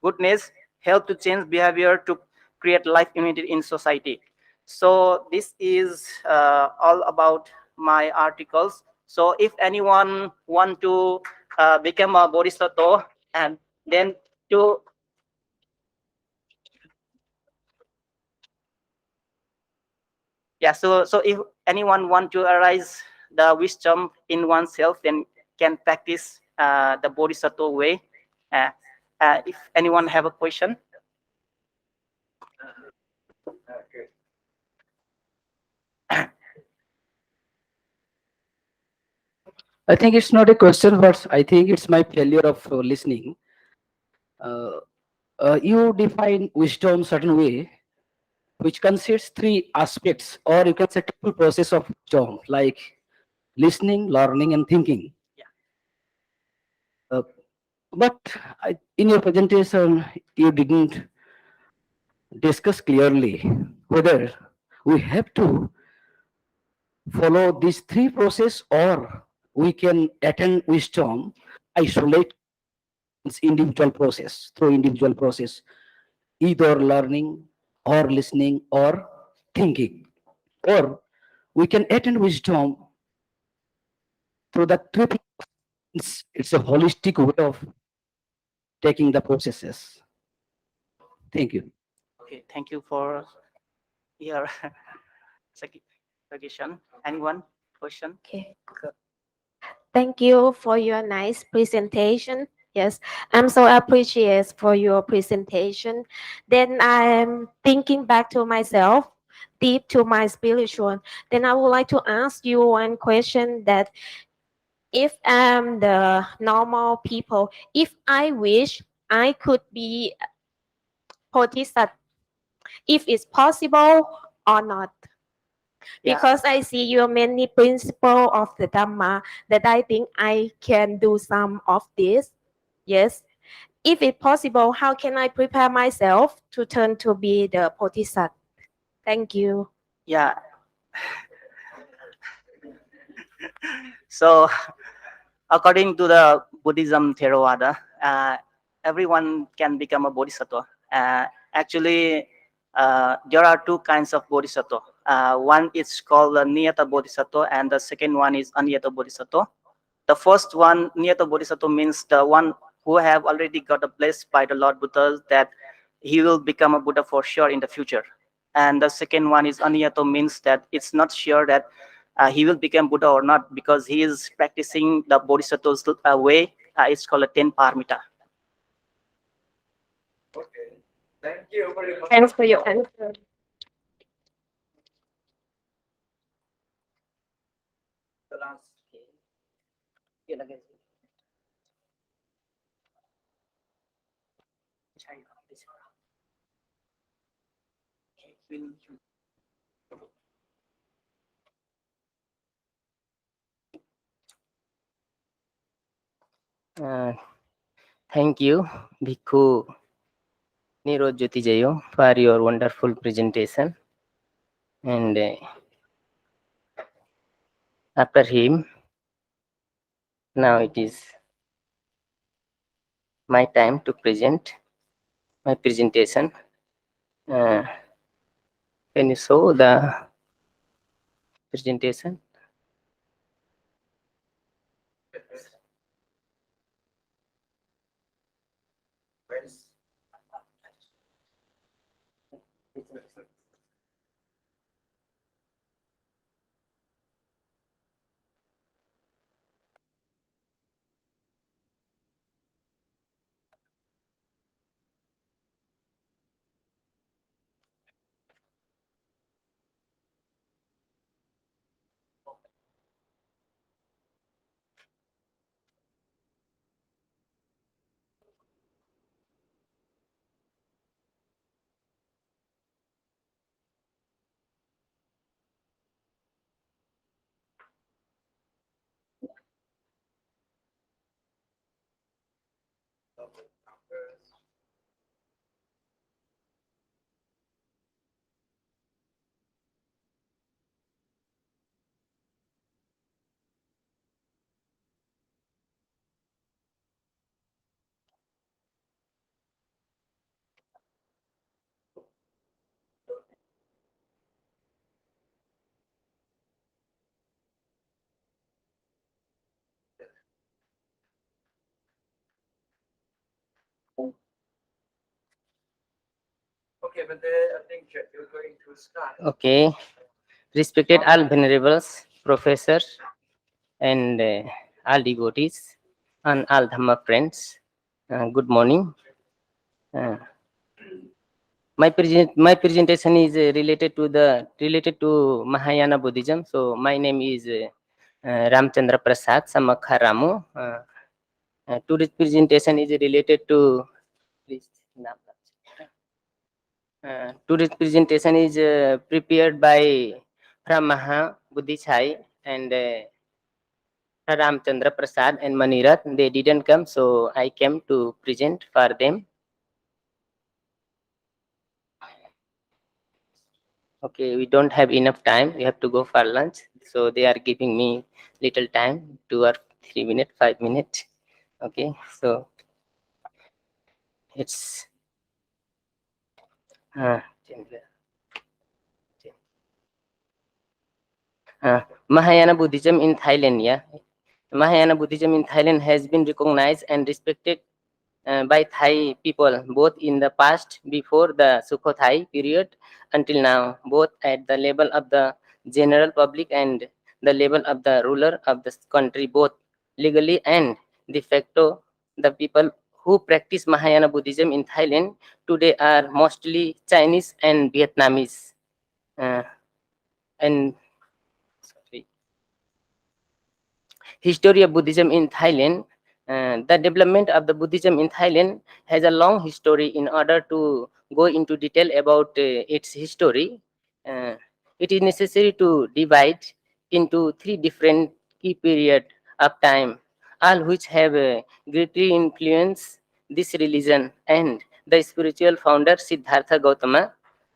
goodness, help to change behavior to create life immunity in society. So this is all about my articles. So if anyone want to become a bodhisattva and then to so if anyone want to arise the wisdom in oneself, then can practice the bodhisattva way. If anyone have a question. I think it's not a question, but I think it's my failure of listening. You define wisdom certain way, which consists three aspects, or you can say triple process of wisdom, like listening, learning, and thinking. But in your presentation, you didn't discuss clearly whether we have to follow these three process or we can attain wisdom isolate individual process through individual process, either learning or listening or thinking, or we can attain wisdom through the three. It's a holistic way of taking the processes. Thank you. Okay, thank you for your suggestion. Anyone question? Okay. Thank you for your nice presentation. Yes, I'm so appreciative for your presentation. Then I'm thinking back to myself, deep to my spiritual. Then I would like to ask you one question that if I'm the normal people, if I wish I could be Bodhisattva, if it's possible or not. Because I see your many principles of the Dhamma that I think I can do some of this. Yes. if it's possible, how can I prepare myself to turn to be the Bodhisattva? Thank you. Yeah. So, according to the Buddhism Theravada, everyone can become a bodhisattva. Actually, there are two kinds of bodhisattva. One is called the niyata bodhisattva, and the second one is aniyata bodhisattva. The first one, niyata bodhisattva, means the one who have already got a blessed by the Lord Buddha that he will become a Buddha for sure in the future. And the second one is aniyata, means that it's not sure that he will become Buddha or not, because he is practicing the bodhisattva's way. It's called a 10 paramita. Okay. Thank you very much. Thanks for your answer. The last. Thank you, Bhikkhu Nirojyotijayo, for your wonderful presentation. And after him, now it is my time to present my presentation. Can you show the presentation? Okay, but I think you're going to start. Okay. Respected all venerables, professors, and all devotees, and all Dhamma friends, good morning. My presentation is related to Mahayana Buddhism. So my name is Ramchandra Prasad Samakharamu. Today's presentation is related to today's presentation is prepared by from Buddhichai and Ramchandra Prasad and Manirat. They didn't come, so I came to present for them. Okay, we don't have enough time. We have to go for lunch. So they are giving me little time, 2 or 3 minutes, 5 minutes. Okay, so it's Mahayana Buddhism in Thailand. Yeah, Mahayana Buddhism in Thailand has been recognized and respected by Thai people, both in the past before the Sukhothai period until now, both at the level of the general public and the level of the ruler of the country, both legally and de facto. The people who practice Mahayana Buddhism in Thailand today are mostly Chinese and Vietnamese. And history of Buddhism in Thailand. The development of the Buddhism in Thailand has a long history. In order to go into detail about its history, it is necessary to divide into 3 different key periods of time, all which have greatly influenced this religion and the spiritual founder Siddhartha Gautama.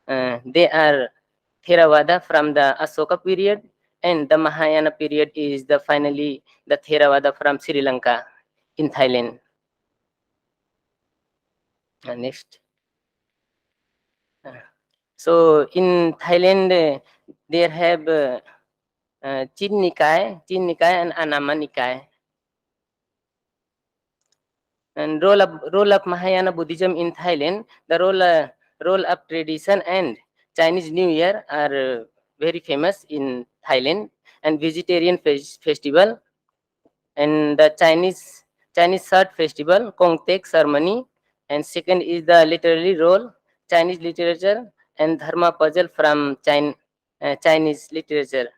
They are Theravada from the Asoka period, and the Mahayana period is finally the Theravada from Sri Lanka in Thailand. Next. So in Thailand, there have Chin Nikai and Anama Nikai. And role of Mahayana Buddhism in Thailand, the role of tradition and Chinese New Year are very famous in Thailand, and vegetarian festival, and the Chinese third festival, Kongtek ceremony, and second is the literary role, Chinese literature and Dharma puzzle from Chinese literature.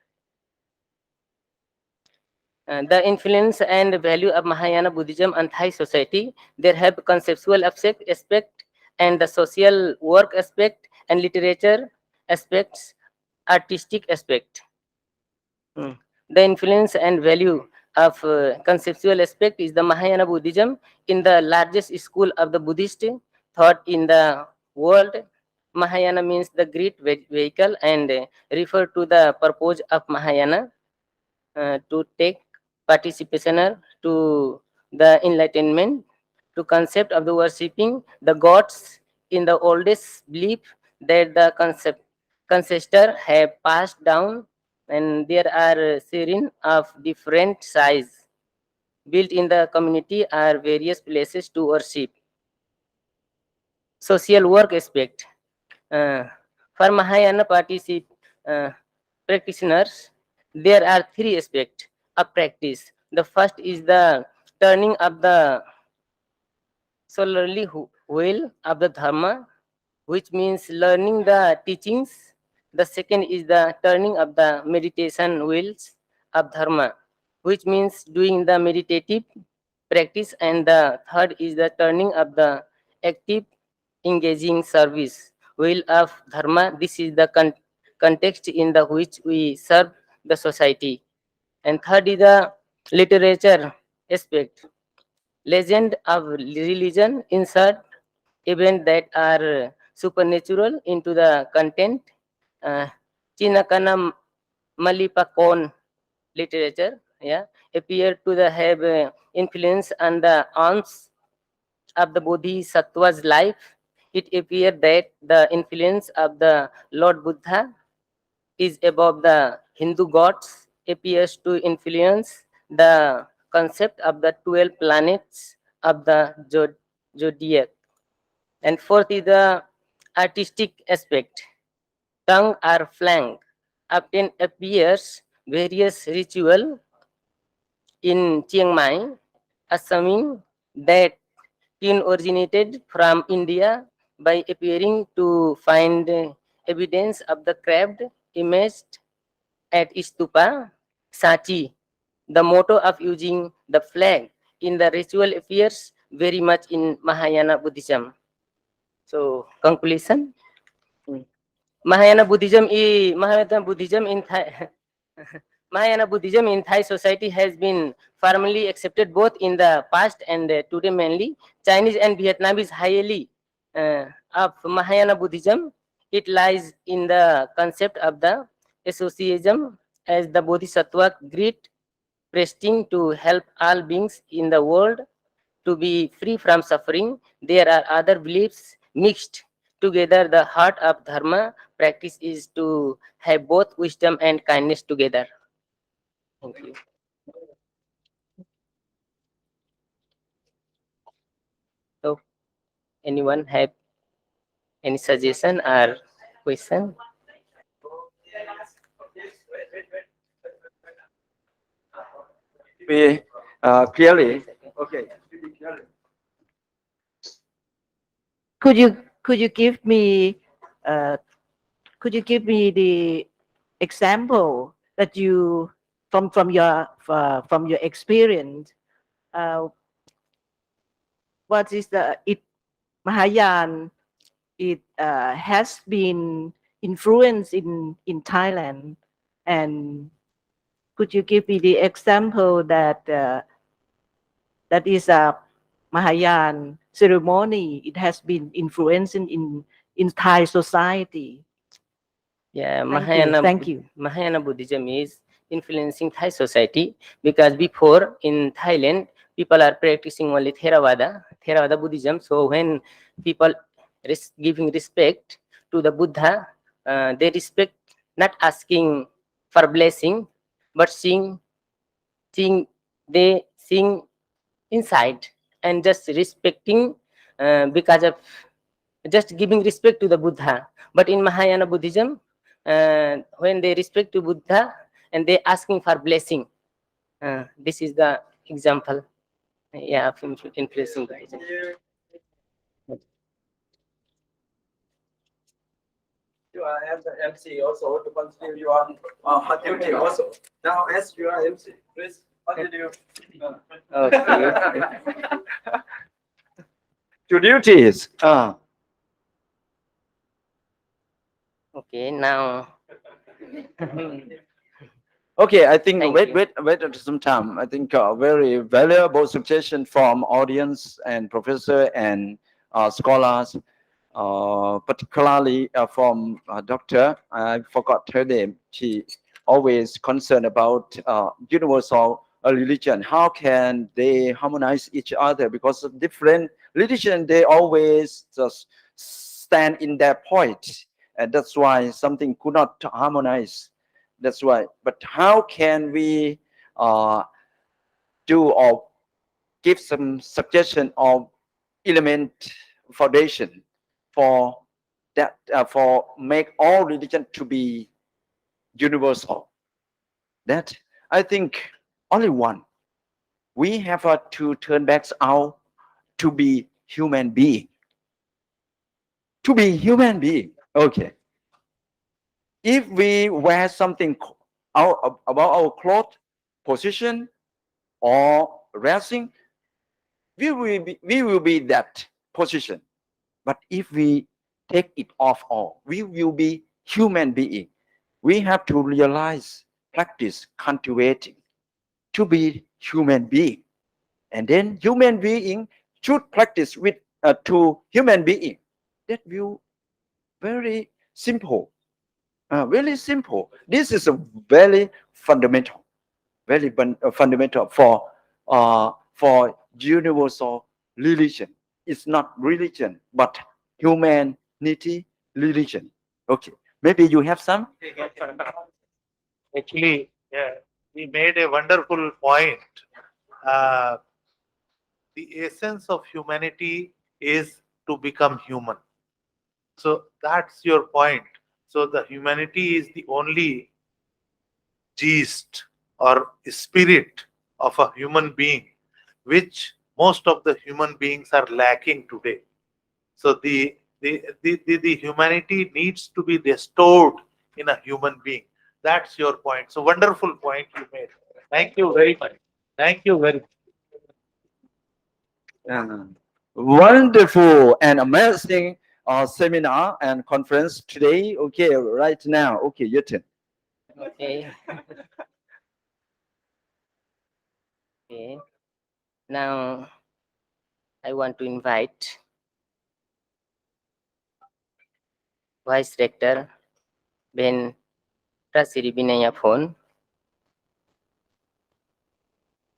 The influence and value of Mahayana Buddhism on Thai society, there have conceptual aspect and the social work aspect and literature aspects, artistic aspect. The influence and value of conceptual aspect is the Mahayana Buddhism in the largest school of the Buddhist thought in the world. Mahayana means the great vehicle and refer to the purpose of Mahayana to take participation to the enlightenment, to concept of the worshipping the gods in the oldest belief that the ancestor have passed down, and there are shrines of different size built in the community are various places to worship. Social work aspect. For Mahayana practitioners, there are three aspects of practice. The first is the turning of the solarly wheel of the Dharma, which means learning the teachings. The second is the turning of the meditation wheels of Dharma, which means doing the meditative practice. And the third is the turning of the active engaging service wheel of Dharma. This is the context in the which we serve the society. And third is the literature aspect. Legend of religion insert events that are supernatural into the content. Chinakana Malipakon literature, appear to have influence on the arms of the Bodhisattva's life. It appears that the influence of the Lord Buddha is above the Hindu gods, appears to influence the concept of the 12 planets of the zodiac. And fourth is the artistic aspect. Tongue or flank often appears various ritual in Chiang Mai, assuming that tune originated from India by appearing to find evidence of the carved image at Stupa Sachi. The motto of using the flag in the ritual appears very much in Mahayana Buddhism. So, conclusion. Mahayana Buddhism in Thai Mahayana Buddhism in Thai society has been firmly accepted both in the past and today. Mainly Chinese and Vietnamese highly of Mahayana Buddhism. It lies in the concept of the association as the Bodhisattva great prestige to help all beings in the world to be free from suffering. There are other beliefs mixed together. The heart of Dharma practice is to have both wisdom and kindness together. Thank you. So, anyone have any suggestion or question? We clearly, okay. Could you give me the example that you from your experience, what is the Mahayana has been influenced in Thailand, and could you give me the example that that is Mahayana ceremony, it has been influencing in Thai society? Yeah, Thank you. Mahayana Buddhism is influencing Thai society because before in Thailand, people are practicing only Theravada Buddhism. So when people giving respect to the Buddha, they respect not asking for blessing, but seeing inside and just respecting because of just giving respect to the Buddha. But in Mahayana Buddhism, when they respect to Buddha and they asking for blessing, this is the example. Yeah, of influencing Buddhism. You are as the MC also to continue your duty also. Now, as you are MC, please continue. Okay. To duties. Okay, now. Okay, I think Thank wait, you. wait some time. I think very valuable suggestion from audience and professor and scholars, particularly from doctor. I forgot her name. She always concerned about universal religion. How can they harmonize each other? Because of different religion, they always just stand in their point, and that's why something could not harmonize. That's why. But how can we do or give some suggestion of element foundation for that for make all religion to be universal? That I think only one. We have to turn back out to be human being. To be human being. Okay. If we wear something out about our cloth, position, or resting, we will be that position. But if we take it off all, we will be human being. We have to realize, practice, cultivating to be human being. And then human being should practice with to human being. That will very simple. Really simple. This is a very fundamental, very fundamental for universal religion. It's not religion, but humanity religion. Okay, maybe you have some. Actually, yeah, he made a wonderful point. The essence of humanity is to become human. So that's your point. So the humanity is the only gist or spirit of a human being, which most of the human beings are lacking today. So the humanity needs to be restored in a human being. That's your point. So wonderful point you made. Thank you very much. Thank you very much. Wonderful and amazing seminar and conference today. Okay, right now. Okay, your turn. Okay. Okay. Now, I want to invite Vice Rector Ben Prasiri Binayapon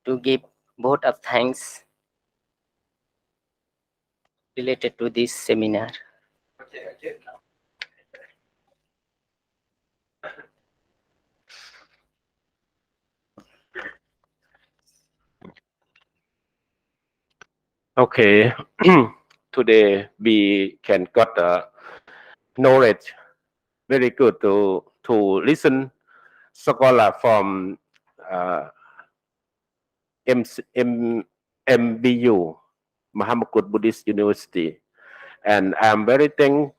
to give vote of thanks related to this seminar. Okay, today we can got knowledge very good to listen scholar from MBU Mahamukut Buddhist University, and I'm very thankful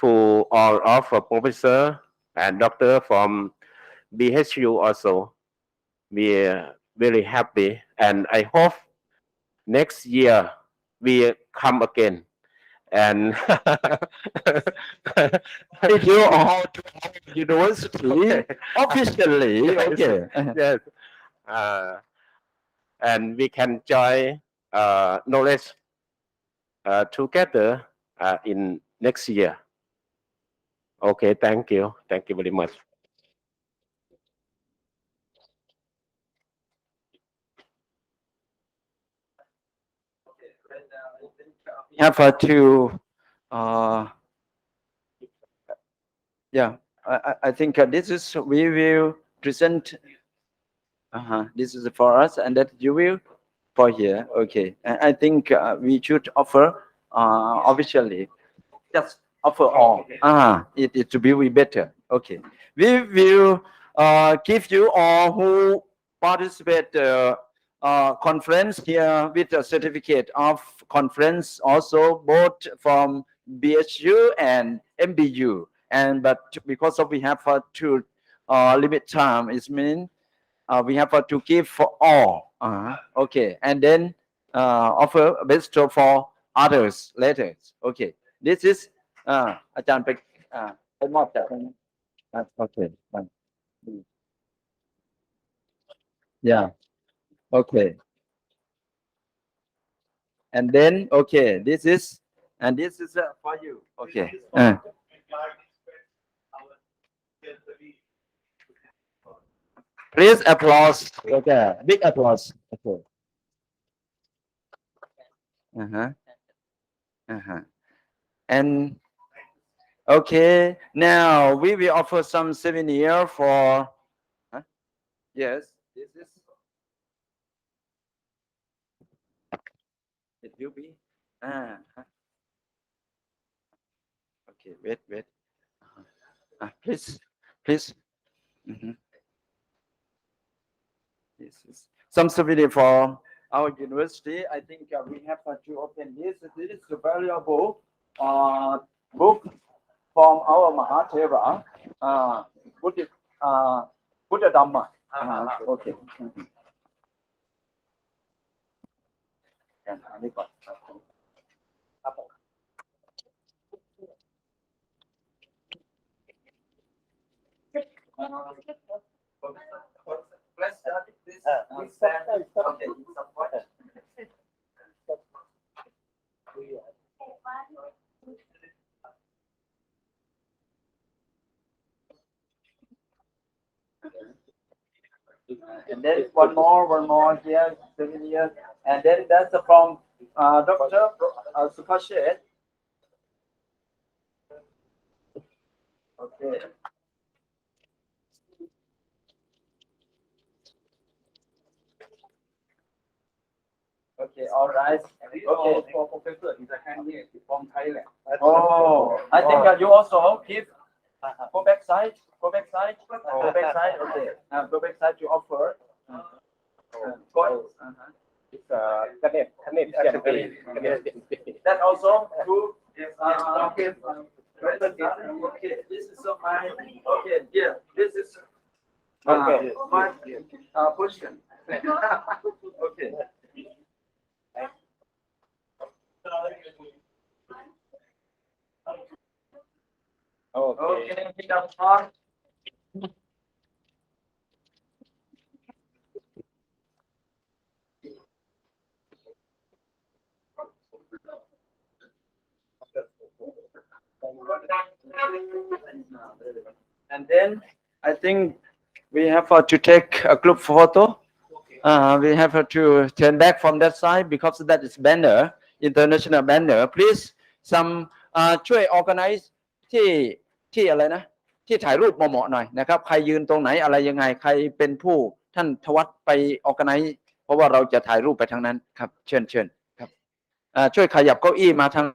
to all of professor and doctor from BHU also. We are very happy, and I hope next year we come again. And If you are to our university officially, yes, okay. yes, and we can join knowledge together in next year. Okay, thank you very much. We have to yeah, I think this is we will present. This is for us, and that you will for here. Okay, and I think we should offer officially. Just offer all. It will be better. Okay, we will give you all who participate conference here with a certificate of conference, also both from BHU and MBU. And but because of we have to limit time, it means we have to give for all. Okay, and then offer best for others later. Okay, this is อาจารย์ไปมอบจากตรงนี้ Okay, fine. Yeah. Okay. And then okay, this is for you. Okay. Please applause. Okay, big applause. Okay. And okay, now we will offer some souvenir for. Yes, this is. It will be. Okay, wait. Please. This is some souvenir for our university. I think we have to open this. This is a valuable book from our Mahatera, Buddha Dhamma. Okay. Let's start this. Okay. And then one more here, 7 years, and then that's from Dr. Sukashet. Okay. Okay, all right. Okay. For Professor is a handmade from Thailand. Oh, I think you also give. Go back side. Go back side. Okay. Go back side to offer. It's that also true. Okay. Okay. This is my. Okay. Yeah. This is. Okay. My position. Okay. Okay. And then I think we have to take a group photo. We have to turn back from that side because that is banner, international banner. Please, some ช่วย organize ที่อะไรนะที่ถ่ายรูปเหมาะๆหน่อยนะครับใครยืนตรงไหนอะไรยังไงใครเป็นผู้ท่านทวัฒน์ไป organize เพราะว่าเราจะถ่ายรูปไปทางนั้นครับเชิญครับช่วยขยับเก้าอี้มาทาง